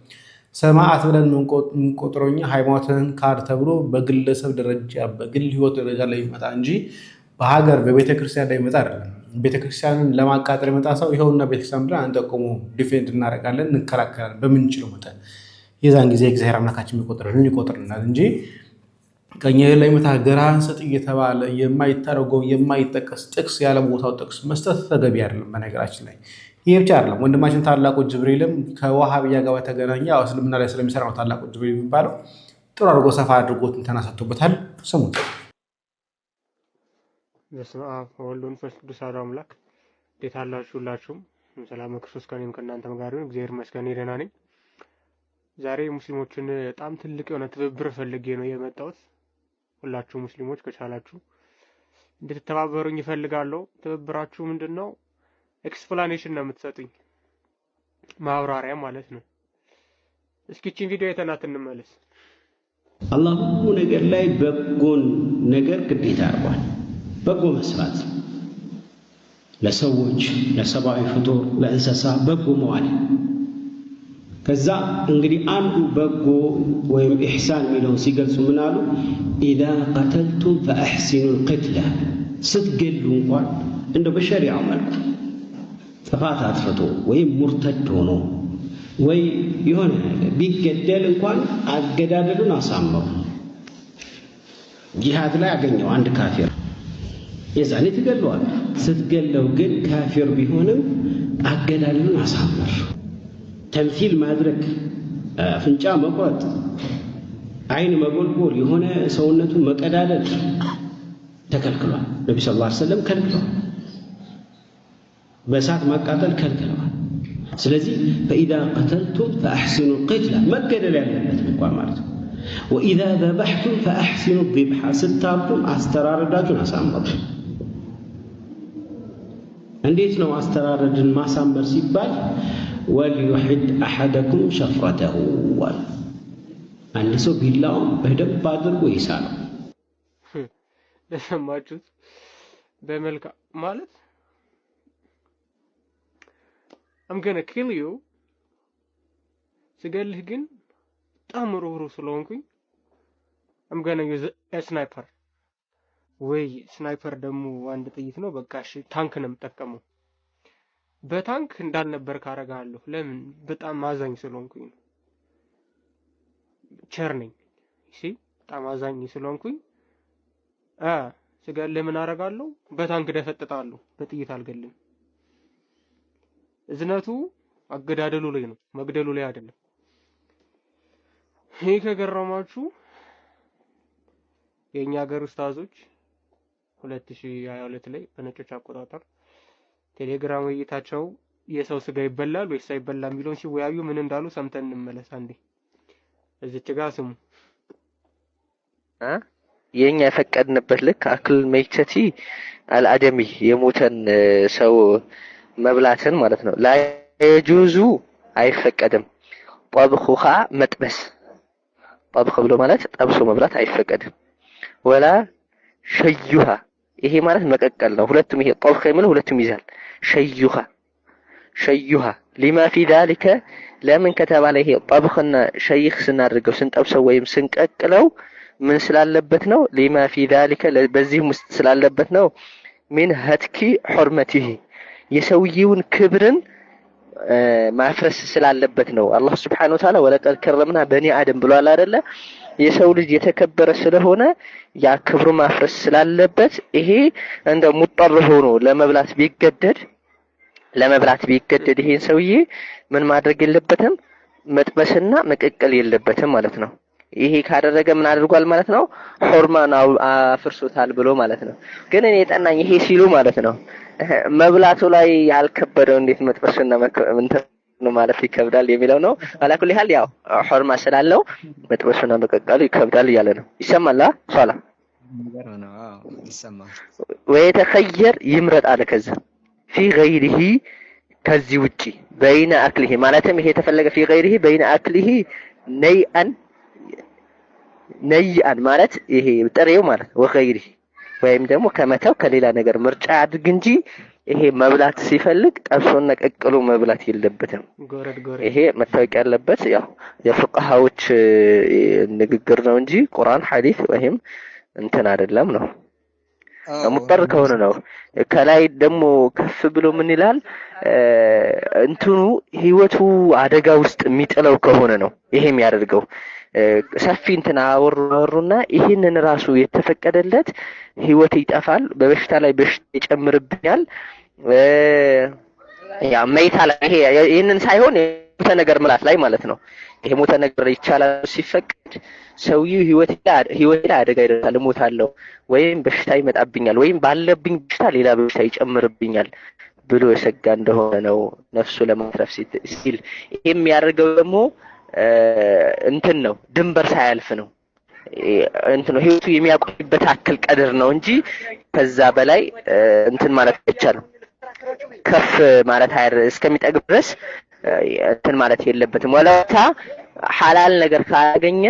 ሰማዕት ብለን የምንቆጥረው እኛ ሃይማኖትን ካድ ተብሎ በግለሰብ ደረጃ በግል ህይወት ደረጃ ላይ ይመጣ እንጂ በሀገር በቤተክርስቲያን ላይ ይመጣ አይደለም። ቤተክርስቲያንን ለማቃጠል የመጣ ሰው ይኸውና ቤተክርስቲያን ብለን አንጠቁሙ፣ ዲፌንድ እናደርጋለን፣ እንከላከላለን በምንችለው መጠን። የዛን ጊዜ እግዚአብሔር አምላካችን ይቆጥርናል እንጂ ቀኝ ላይ መታ ግራህን ስጥ እየተባለ የማይተረጎም የማይጠቀስ ጥቅስ ያለ ቦታው ጥቅስ መስጠት ተገቢ አይደለም። በነገራችን ላይ ይሄ ብቻ አይደለም። ወንድማችን ታላቁ ጅብሪልም ከዋሃብያ ጋር በተገናኘ እስልምና ላይ ስለሚሰራው ታላቁ ጅብሪል የሚባለው ጥሩ አድርጎ ሰፋ አድርጎት ተናሰጥቶበታል። ስሙት። በስመ አብ ወወልድ ወመንፈስ ቅዱስ አሐዱ አምላክ። እንዴት አላችሁ ሁላችሁም? ሰላም ክርስቶስ ከእኔም ከእናንተም ጋር ይሁን። እግዚአብሔር ይመስገን ደህና ነኝ። ዛሬ ሙስሊሞችን በጣም ትልቅ የሆነ ትብብር ፈልጌ ነው የመጣሁት። ሁላችሁ ሙስሊሞች ከቻላችሁ እንድትተባበሩኝ እፈልጋለሁ። ትብብራችሁ ምንድነው? ኤክስፕላኔሽን ነው የምትሰጡኝ፣ ማብራሪያ ማለት ነው። እስኪ እቺን ቪዲዮ አይተናት እንመለስ። አላህ ሁሉ ነገር ላይ በጎን ነገር ግዴታ አድርጓል። በጎ መስራት ለሰዎች፣ ለሰብአዊ ፍጡር፣ ለእንስሳ በጎ መዋል። ከዛ እንግዲህ አንዱ በጎ ወይም ኢሕሳን የሚለው ሲገልጹ ምን አሉ? ኢዛ ቀተልቱም ፈአሕሲኑ ልቅትላ፣ ስትገሉ እንኳን እንደው በሸሪዓው መልኩ ጥፋት አጥፍቶ ወይም ሙርተድ ሆኖ ወይ የሆነ ነገር ቢገደል እንኳን አገዳደሉን አሳምሩ። ጂሃድ ላይ ያገኘው አንድ ካፊር የዛኔ ትገለዋል። ስትገለው ግን ካፊር ቢሆንም አገዳደሉን አሳምር። ተምሲል ማድረግ፣ አፍንጫ መቁረጥ፣ አይን መጎልጎል፣ የሆነ ሰውነቱን መቀዳደድ ተከልክሏል። ነቢ ሰለላሁ ዐለይሂ ወሰለም ከልክለዋል። በእሳት ማቃጠል ከልክለዋል። ስለዚህ ፈኢዛ ቀተልቱም ፈአሕሲኑ ልቅትላ፣ መገደል ያለበት እንኳን ማለት ነው። ወኢዛ ዘበሕቱም ፈአሕሲኑ ዚብሓ፣ ስታርዱም አስተራረዳችሁን አሳምሩ። እንዴት ነው አስተራረድን ማሳመር ሲባል? ወልዩሕድ አሐደኩም ሸፍረተሁ፣ አንድ ሰው ቢላውን በደንብ አድርጎ ይሳለው። ለሰማችሁት? በመልካም ማለት I'm gonna kill you ስገልህ ግን በጣም ሩህሩህ ስለሆንኩኝ I'm gonna use a sniper። ወይ ስናይፐር ደግሞ አንድ ጥይት ነው፣ በቃ እሺ ታንክ ነው የምጠቀመው። በታንክ እንዳልነበር ካረጋለሁ። ለምን? በጣም አዛኝ ስለሆንኩኝ ነው። ቸር ነኝ። እሺ በጣም አዛኝ ስለሆንኩኝ ስገልህ ምን አረጋለሁ? በታንክ ደፈጥጣለሁ፣ በጥይት አልገልም። እዝነቱ አገዳደሉ ላይ ነው፣ መግደሉ ላይ አይደለም። ይሄ ከገረማችሁ የኛ ሀገር ኡስታዞች 2022 ላይ በነጮች አቆጣጠር ቴሌግራም ውይይታቸው የሰው ስጋ ይበላል ወይስ አይበላም የሚለውን ሲወያዩ ምን እንዳሉ ሰምተን እንመለስ። አንዴ እዚች ጋር ስሙ። የኛ የፈቀድንበት ልክ አክል መይተቲ አልአደሚ የሞተን ሰው መብላትን ማለት ነው። ላየጁዙ አይፈቀድም። ጠብኹኻ መጥበስ፣ ጠብኽ ብሎ ማለት ጠብሶ መብላት አይፈቀድም። ወላ ሸዩሃ፣ ይሄ ማለት መቀቀል ነው። ሁለቱም ይሄ ጠብኽ የሚለው ሁለቱም ይዛል። ሸዩሃ ሊማ ፊ ዛሊከ፣ ለምን ከተባለ ይሄ ጠብኽና ሸይኽ ስናድርገው ስንጠብሰው ወይም ስንቀቅለው ምን ስላለበት ነው? ሊማ ፊ ዛሊከ፣ በዚህ ውስጥ ስላለበት ነው። ሚን ሀትኪ ሑርመቲሂ፣ የሰውየውን ክብርን ማፍረስ ስላለበት ነው። አላህ Subhanahu Wa Ta'ala ወለቀድ ከረምና በኒ አደም ብሏል አይደለ? የሰው ልጅ የተከበረ ስለሆነ ያ ክብሩ ማፍረስ ስላለበት ይሄ እንደ ሙጠር ሆኖ ለመብላት ቢገደድ ይሄን ሰውዬ ምን ማድረግ የለበትም? መጥበስና መቀቀል የለበትም ማለት ነው። ይሄ ካደረገ ምን አድርጓል ማለት ነው? ሑርማን አፍርሶታል ብሎ ማለት ነው። ግን እኔ ጠናኝ ይሄ ሲሉ ማለት ነው መብላቱ ላይ ያልከበደው እንዴት መጥበስና ነው ማለት ይከብዳል የሚለው ነው። አላኩል ይሃል ያው ሑርማ ስላለው መጥበስና መቀቀሉ ይከብዳል እያለ ነው። ይሰማል ሷላ ይሰማል። ወይተኸየር ይምረጥ አለ ከዛ في غيره ከዚህ ውጪ بين اكله ማለትም ይሄ የተፈለገ في غيره بين اكله ነይአን ማለት ይሄ ጥሬው ማለት ወገይሪ ወይም ደግሞ ከመተው ከሌላ ነገር ምርጫ አድርግ እንጂ ይሄ መብላት ሲፈልግ ጠብሶና ቀቅሎ መብላት የለበትም። ይሄ መታወቅ ያለበት ያው የፍቅሃዎች ንግግር ነው እንጂ ቁርአን ሐዲስ ወይም እንትን አይደለም ነው። ሙጠር ከሆነ ነው። ከላይ ደግሞ ከፍ ብሎ ምን ይላል እንትኑ ህይወቱ አደጋ ውስጥ የሚጥለው ከሆነ ነው ይሄ የሚያደርገው። ሰፊ እንትን አወሩና ይሄንን ራሱ የተፈቀደለት ህይወት ይጠፋል፣ በበሽታ ላይ በሽታ ይጨምርብኛል። ያ መይታ ላይ ይሄ ይሄንን ሳይሆን ሞተ ነገር ምላት ላይ ማለት ነው። ይሄ ሞተ ነገር ይቻላል ሲፈቀድ ሰውዬው ህይወት ላይ አደጋ ይደርሳል፣ እሞታለሁ ወይም በሽታ ይመጣብኛል ወይም ባለብኝ በሽታ ሌላ በሽታ ይጨምርብኛል ብሎ የሰጋ እንደሆነ ነው ነፍሱ ለማትረፍ ሲል። ይሄ የሚያደርገው ደግሞ እንትን ነው ድንበር ሳያልፍ ነው እንትን ነው ህይወቱ የሚያቆይበት አክል ቀድር ነው እንጂ ከዛ በላይ እንትን ማለት አይቻልም። ከፍ ማለት እስከሚጠግብ ድረስ እንትን ማለት የለበትም። ወላታ ሐላል ነገር ካገኘ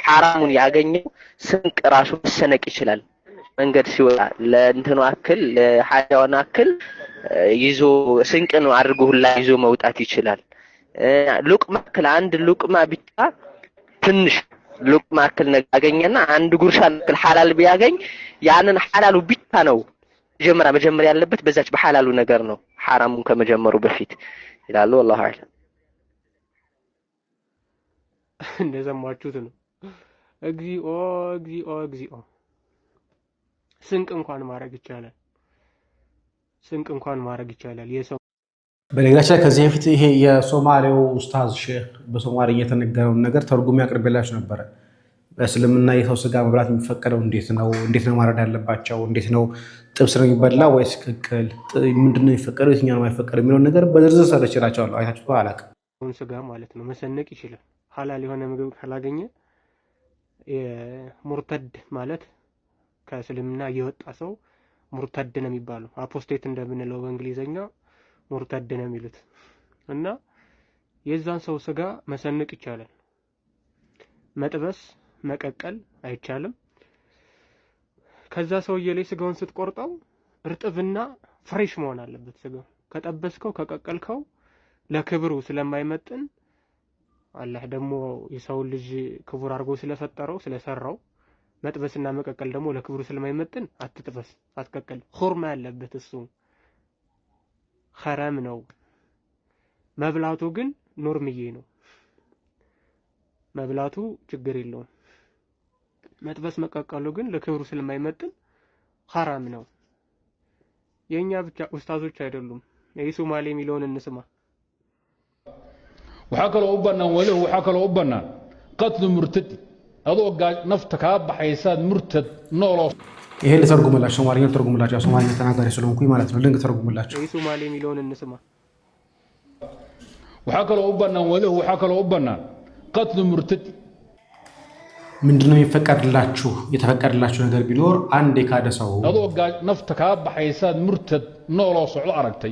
ሐራሙን ያገኘው ስንቅ ራሱ መሰነቅ ይችላል። መንገድ ሲወጣ ለእንትኑ አክል ለሐያዋን አክል ይዞ ስንቅ ነው አድርጎ ሁላ ይዞ መውጣት ይችላል። ሉቅማ አክል አንድ ሉቅማ ብቻ ትንሽ ሉቅማ አክል ነገር ያገኘና አንድ ጉርሻ አክል ሐላል ቢያገኝ ያንን ሐላሉ ብቻ ነው መጀመሪያ ያለበት በዛች በሐላሉ ነገር ነው ሐራሙን ከመጀመሩ በፊት ይላሉ። والله اعلم። እንደሰማችሁት ነው። እግዚኦ ስንቅ እንኳን ማድረግ ይቻላል። የሰው በነገራችን ላይ ከዚህ በፊት ይሄ የሶማሌው ኡስታዝ ሼህ በሶማሌ የተነገረውን ነገር ተርጉም ያቀርብላችሁ ነበረ። በእስልምና የሰው ስጋ መብላት የሚፈቀደው እንዴት ነው ማረድ ያለባቸው፣ እንዴት ነው ጥብስ ነው የሚበላ ወይስ ቅቅል፣ ምንድነው የሚፈቀደው የትኛው ነው የማይፈቀደው የሚለውን ነገር በዝርዝር ሰርቼላችኋለሁ። አይታችሁ አላውቅም። ስጋ ማለት ነው መሰነቅ ይችላል። ሐላል የሆነ ምግብ ካላገኘ ሙርተድ ማለት ከእስልምና የወጣ ሰው ሙርተድ ነው የሚባለው። አፖስቴት እንደምንለው በእንግሊዘኛ ሙርተድ ነው የሚሉት እና የዛን ሰው ስጋ መሰነቅ ይቻላል። መጥበስ መቀቀል አይቻልም። ከዛ ሰውዬ ላይ ስጋውን ስትቆርጠው እርጥብና ፍሬሽ መሆን አለበት ስጋው። ከጠበስከው ከቀቀልከው ለክብሩ ስለማይመጥን አላህ ደግሞ የሰው ልጅ ክቡር አድርጎ ስለሰራው መጥበስና መቀቀል ደግሞ ለክብሩ ስለማይመጥን አትጥበስ፣ አትቀቀል። ኹርማ ያለበት እሱ ሐራም ነው። መብላቱ ግን ኖርምዬ ነው። መብላቱ ችግር የለውም። መጥበስ መቀቀሉ ግን ለክብሩ ስለማይመጥን ሐራም ነው። የኛ ብቻ ኡስታዞች አይደሉም። የሶማሌ ሚሊዮን እንስማ። وحكلوا أبنا وله وحكلوا أبنا قتل مرتد هذا نفط كاب حيساد مرتد نولو ይሄ ለተርጉምላችሁ ሶማሊኛ ተርጉምላችሁ ሶማሊኛ ተናጋሪ ስለሆንኩኝ ማለት ነው። ልንግ ተርጉምላችሁ የሶማሌ ሚሊዮን እንስማ። وحكلوا أبنا وله وحكلوا أبنا قتل مرتد ምንድነው የሚፈቀድላችሁ? የተፈቀደላችሁ ነገር ቢኖር አንድ የካደ ሰው هذا نفط كاب حيساد مرتد نولو صعود أركتي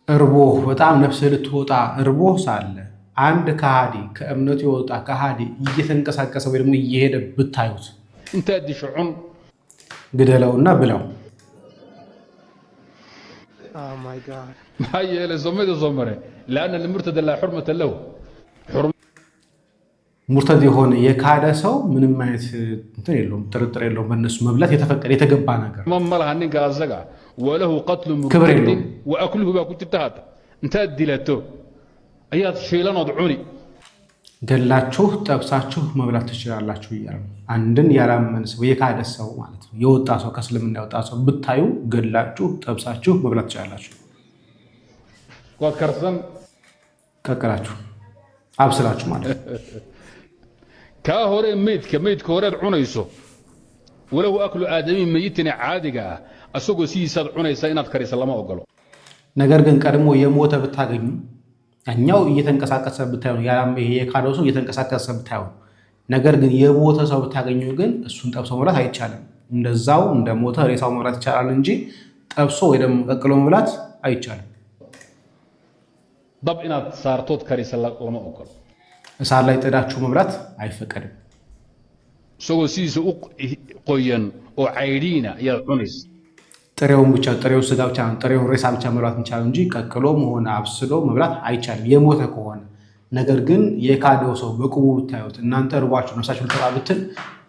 እርቦ በጣም ነፍስህ ልትወጣ እርቦ ሳለ አንድ ከሃዲ ከእምነቱ የወጣ ከሃዲ እየተንቀሳቀሰ ወይ ደግሞ እየሄደ ብታዩት انت ادشعون ግደለውና ብለው። ማይ ጋድ هي لزمره لان المرتد لا حرمه له ሙርተድ የሆነ የካደ ሰው ምንም አይነት እንትን የለውም፣ ጥርጥር የለውም። በእነሱ መብላት የተፈቀደ የተገባ ነገር መመላ ሀኒን ጋዘጋ وله قتل مرتد واكله باكل تهات انت ادلته ايات شيلان ودعوني ገላችሁ ጠብሳችሁ መብላት ትችላላችሁ ይላል። አንድን ያላመነ ሰው የካደ ሰው ማለት ነው የወጣ ሰው ከእስልምና የወጣ ሰው ብታዩ ገላችሁ ጠብሳችሁ መብላት ትችላላችሁ። ወከርሰን ቀቀላችሁ አብስላችሁ ማለት كهوري ميت كهوري عنيسو وله أكل آدمي ميتنا عادقة أسوق سيساد عنيسا إنات كريس الله ما أقوله ነገር ግን ቀድሞ የሞተ ብታገኙ እኛው እየተንቀሳቀሰ ብታዩ ያም ይሄ ካለው ሰው እየተንቀሳቀሰ ብታዩ ነገር ግን የሞተ ሰው ብታገኙ ግን እሱን ጠብሶ መብላት አይቻልም እንደዛው እንደሞተ ሬሳው መብላት ይቻላል እንጂ ጠብሶ ወይ ደግሞ ቀቅሎ መብላት አይቻልም ضب إنات صارتوت كريس الله ما أقوله እሳት ላይ ጥዳችሁ መብላት አይፈቀድም سوق سيسو قوين وعيرينا يا عنيس ጥሬውን ብቻ ጥሬው ስጋ ብቻ ጥሬው ሬሳ ብቻ መብላት እንቻለን እንጂ ቀቅሎም ሆነ አብስሎ መብላት አይቻልም የሞተ ከሆነ ነገር ግን የካደው ሰው በቁቡ ብታዩት እናንተ ርቧችሁ ነፍሳችሁ ልትራብትን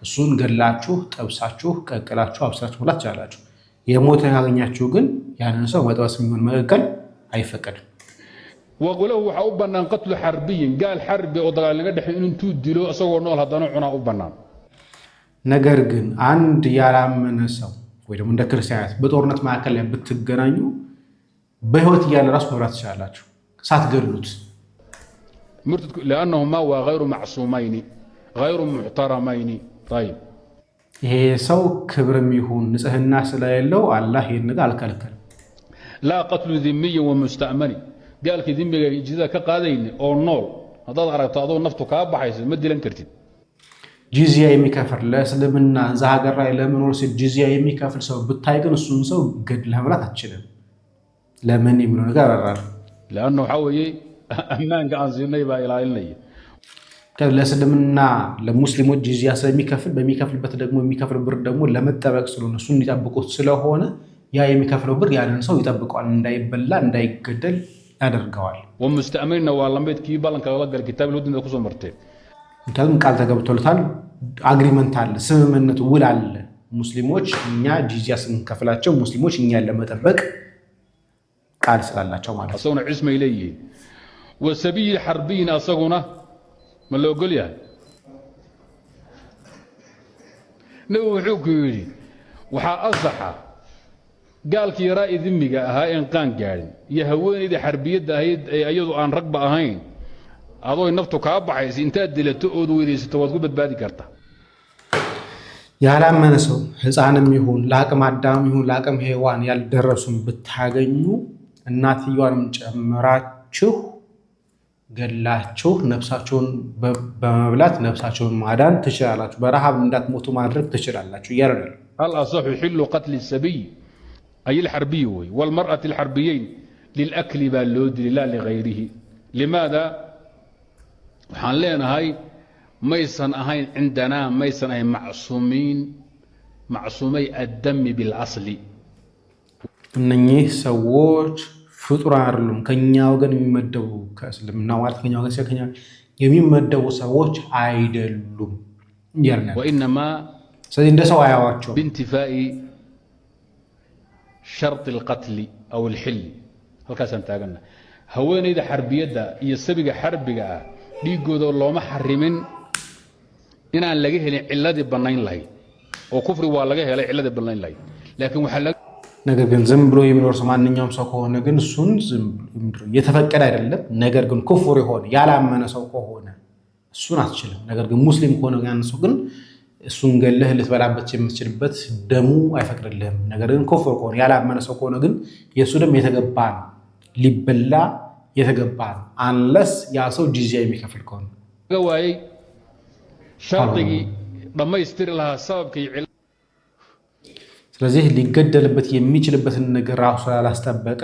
እሱን ገላችሁ ጠብሳችሁ ቀቅላችሁ አብስላችሁ መብላት ትችላላችሁ የሞተ ያገኛችሁ ግን ያንን ሰው መጥበስ የሚሆን መቀቀል አይፈቀድም وقوله حوبنا قتل حربي قال حرب وضغال نقدح إن انتو دلو أصور نول هذا نوعنا أوبنا ነገር ግን አንድ ያላመነ ሰው ወይ ደግሞ እንደ ክርስቲያናት በጦርነት ማዕከል ላይ ብትገናኙ በህይወት ያለ ራስ መብራት ይችላልላችሁ ሳትገሉት مرتد لأنهما غير معصومين غير محترمين طيب ይሄ ሰው ክብርም ይሁን ንጽህና ስለሌለው አላህ ይነጋ አልከለከለ لا قتل ذمي ومستأمن قال كي ذمي جزا كقادين او نول هذا عرفت هذا نفطه كابحيس مدي لنكرتي ጂዚያ የሚከፍል ለእስልምና እዛ ሀገር ላይ ለመኖር ሲል ጂዚያ የሚከፍል ሰው ብታይ ግን እሱን ሰው ገድለህ መብላት አትችልም ለምን የሚለው ነገር አራራ لانه حوي امان قان زيني با الى الني ለእስልምና ለሙስሊሞች ጂዚያ ስለሚከፍል በሚከፍልበት ደግሞ የሚከፍል ብር ደግሞ ለመጠበቅ ስለሆነ እሱን ይጠብቁት ስለሆነ ያ የሚከፍለው ብር ያንን ሰው ይጠብቀዋል እንዳይበላ እንዳይገደል ያደርገዋል ومستأمن والله بيت كي بالن كغلق كتاب الودن كوسو مرتين እንታም ቃል ተገብቶልታል አግሪመንት አለ ስምምነት ውል አለ ሙስሊሞች እኛ ጂዚያ ስንከፍላቸው ሙስሊሞች እኛን ለመጠበቅ ቃል ስላላቸው ማለት ነው አሰውና እስመ ኢለይ ወሰቢይ ሐርቢን አሰጉና መለው ጎልያ ነው ሁኩሪ waxa asaxa gaalki yaraa idimiga ahaa in qaan gaarin iyo haweeneyda xarbiyada ahayd ayadu aan ragba ahayn adoo naftu ka baxays inta dilato oo weydaysato waad ku badbaadi kartaa ያላመነ ሰው ህፃንም ይሁን ለአቅመ አዳም ይሁን ለአቅመ ሔዋን ያልደረሱም ብታገኙ እናትየዋንም ጨምራችሁ ገላችሁ ነፍሳቸውን በመብላት ነፍሳቸውን ማዳን ትችላላችሁ በረሃብ እንዳትሞቱ ማድረግ ትችላላችሁ ይያረዳል هل أصح حل قتل السبي أي الحربي والمرأة الحربيين للأكل باللود لا لغيره لماذا وحان هاي ميسن أهين عندنا ميسن أهين معصومي الدم بالأصل እነኚህ ሰዎች ፍጡራን አይደሉም ከኛው ግን የሚመደቡ ከእስልምና ማለት ከኛው ጋር ሲከኛ የሚመደቡ ሰዎች አይደሉም ይርናል وإنما ስለዚህ እንደ ሰው አያዋቸው بانتفاء شرط القتل أو الحل هل كاسن تاغنا هوينيدا حربيدا iyo sabiga xarbiga dhiigooda looma xarimin inaan laga helin ciladii banayn lahayd oo kufri waa laga helay ciladii banayn lahayd laakiin waxa laga ነገር ግን ዝም ብሎ የሚኖር ሰው ማንኛውም ሰው ከሆነ ግን እሱን ዝም ብሎ የተፈቀደ አይደለም ነገር ግን ኩፍር ይሆን ያላመነ ሰው ከሆነ እሱን አትችልም ነገር ግን ሙስሊም ከሆነ ያን ሰው ግን እሱን ገለህ ልትበላበት የምትችልበት ደሙ አይፈቅድልህም ነገር ግን ኩፍር ከሆነ ያላመነ ሰው ከሆነ ግን የሱ ደም የተገባ ነው ሊበላ የተገባ ነው አንለስ ያ ሰው ጂዚያ የሚከፍል ከሆነ ገዋይ ሸርጥጊ በማይስትር ለሃ ሰበብከ ስለዚህ ሊገደልበት የሚችልበትን ነገር ራሱ ያላስጠበቀ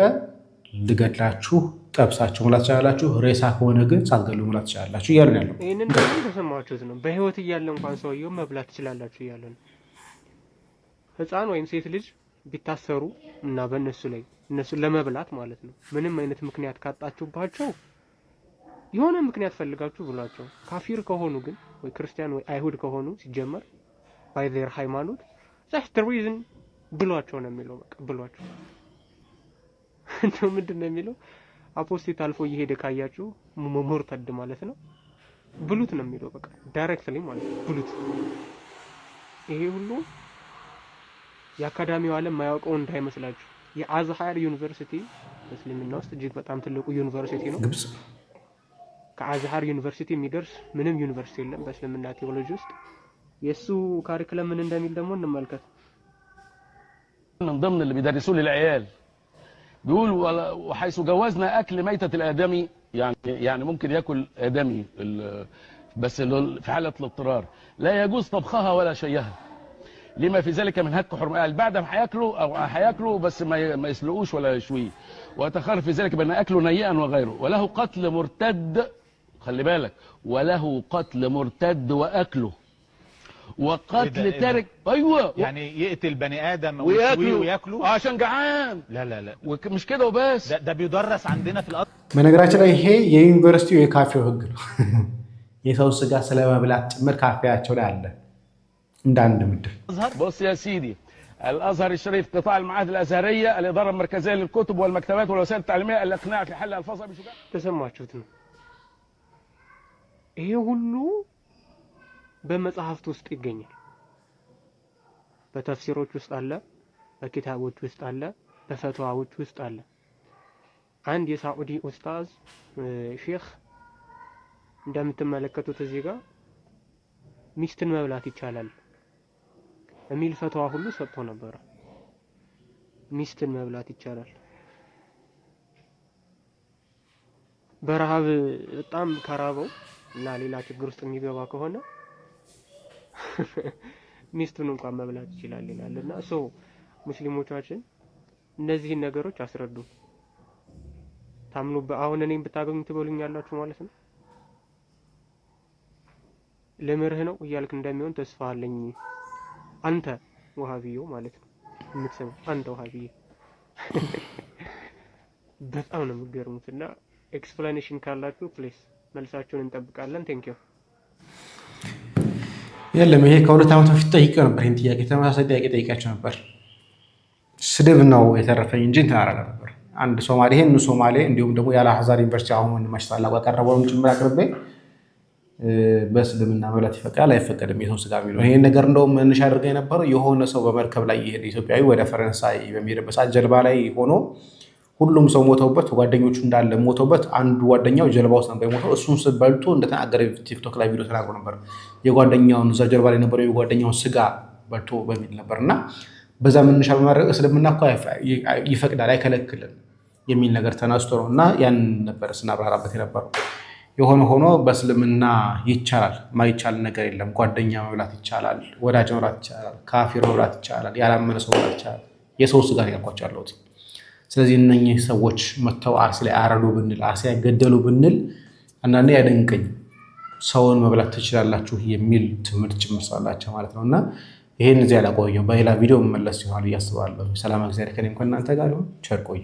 ልገድላችሁ ጠብሳችሁ መብላት ትችላላችሁ ሬሳ ከሆነ ግን ሳትገሉ መብላት ትችላላችሁ እያሉ ነው ያለው ይሄንን ደግሞ ተሰማችሁት ነው በህይወት እያለ እንኳን ሰውየው መብላት ትችላላችሁ እያሉ ነው ህፃን ወይም ሴት ልጅ ቢታሰሩ እና በእነሱ ላይ እነሱን ለመብላት ማለት ነው ምንም አይነት ምክንያት ካጣችሁባቸው የሆነ ምክንያት ፈልጋችሁ ብሏቸው ካፊር ከሆኑ ግን ወይ ክርስቲያን ወይ አይሁድ ከሆኑ ሲጀመር by their ሃይማኖት that's the reason ብሏቸው ነው የሚለው በቃ ብሏቸው ነው ምንድነው የሚለው አፖስቴት አልፎ እየሄደ ካያችሁ ሙርተድ ማለት ነው ብሉት ነው የሚለው በቃ ዳይሬክትሊ ማለት ነው ብሉት ይሄ ሁሉ የአካዳሚው ዓለም ማያውቀው እንዳይመስላችሁ የአዝሃር ዩኒቨርሲቲ እስልምና ውስጥ እጅግ በጣም ትልቁ ዩኒቨርሲቲ ነው ከአዝሃር ዩኒቨርሲቲ የሚደርስ ምንም ዩኒቨርሲቲ የለም በእስልምና ቴዎሎጂ ውስጥ። የሱ ካሪክለም ምን እንደሚል ደግሞ እንመልከት። من ضمن اللي بيدرسوه للعيال بيقول وحيث جوزنا اكل ميتة الادمي يعني ممكن ياكل ادمي بس في حالة الاضطرار لا يجوز طبخها ولا شيها لما في ذلك من هتك حرمات. بعد ما هياكلوا بس ما يسلقوش ولا يشويه، ويتخرج في ذلك بان اكله نيئا وغيره. وله قتل مرتد، خلي بالك، وله قتل مرتد واكله وقتل تارك. ايوه يعني يقتل بني ادم وياكله عشان جعان. لا لا لا مش كده وبس، ده بيدرس عندنا في الأرض. በነገራችን ላይ ይሄ የዩኒቨርሲቲው የካፌው ህግ ነው። የሰው ስጋ ስለመብላት ጭምር ካፌያቸው ላይ አለ እንደ አንድ ምድብ። بص يا سيدي، الازهر الشريف قطاع المعاهد الازهريه الاداره المركزيه للكتب والمكتبات والوسائل التعليميه الاقناع في حل الفاظها بشجاع. ተሰማችሁት ነው። ይሄ ሁሉ በመጽሐፍት ውስጥ ይገኛል። በተፍሲሮች ውስጥ አለ፣ በኪታቦች ውስጥ አለ፣ በፈትዋዎች ውስጥ አለ። አንድ የሳዑዲ ኡስታዝ ሼክ እንደምትመለከቱት እዚህ ጋር ሚስትን መብላት ይቻላል የሚል ፈትዋ ሁሉ ሰጥቶ ነበር። ሚስትን መብላት ይቻላል። በረሃብ በጣም ከራበው እና ሌላ ችግር ውስጥ የሚገባ ከሆነ ሚስቱን እንኳን መብላት ይችላል ይላልና ሙስሊሞቻችን እነዚህን ነገሮች አስረዱ። ታምኑ አሁን እኔን ብታገኙ ትበሉኛላችሁ ማለት ነው። ለምርህ ነው እያልክ እንደሚሆን ተስፋ አለኝ። አንተ ወሃቢዮ ማለት ነው የምትሰማ አንተ ወሃቢዮ በጣም ነው የሚገርሙትና ኤክስፕላኔሽን ካላችሁ ፕሊዝ መልሳችሁን እንጠብቃለን። ቴንክ ዩ። የለም ይሄ ከሁለት ዓመት በፊት ጠይቄው ነበር። ይሄን ጥያቄ ተመሳሳይ ጥያቄ ጠይቄያቸው ነበር። ስድብ ነው የተረፈኝ እንጂ እንትን አላለም ነበር። አንድ ሶማሌ ይሄን ሶማሌ እንዲሁም ደግሞ ያለ አህዛር ዩኒቨርሲቲ አሁን ማሽታላ ያቀረበው ጭምር አቅርቤ በእስልምና መብላት ይፈቀዳል አይፈቀድም የሰው ስጋ የሚለው ይሄን ነገር እንደውም መነሻ አድርገው የነበረው የሆነ ሰው በመርከብ ላይ ይሄድ ኢትዮጵያዊ ወደ ፈረንሳይ በሚሄድበት ሰዓት ጀልባ ላይ ሆኖ ሁሉም ሰው ሞተውበት ጓደኞቹ እንዳለ ሞተውበት አንዱ ጓደኛው ጀልባ ውስጥ ነበር የሞተው። እሱን በልቶ እንደተናገረ ቲክቶክ ላይ ቪዲዮ ተናግሮ ነበር። የጓደኛውን እዛ ጀልባ ላይ የነበረው የጓደኛውን ስጋ በልቶ በሚል ነበርና በዛ መነሻ በማድረግ እስልምና እኮ ይፈቅዳል አይከለክልም የሚል ነገር ተነስቶ ነውና ያን ነበር ስናብራራበት የነበረው። የሆነ ሆኖ በእስልምና ይቻላል፣ ማይቻል ነገር የለም። ጓደኛ መብላት ይቻላል፣ ወዳጅ መብላት ይቻላል፣ ካፊር መብላት ይቻላል፣ ያላመነ ሰው መብላት ይቻላል። የሰው ስጋ ያልኳቸው አለውት። ስለዚህ እነኚህ ሰዎች መተው አርሲ ላይ አረዱ ብንል አርሲ ያገደሉ ብንል አንዳንዴ ያደንቀኝ ሰውን መብላት ትችላላችሁ የሚል ትምህርት ጭምር ስላላቸው ማለት ነውና ይሄን እዚህ ያላቆየው በሌላ ቪዲዮ መመለስ ይሆናል እያስባለሁ። ሰላም እግዚአብሔር ከእናንተ ጋር ይሁን። ቸር ቆዩ።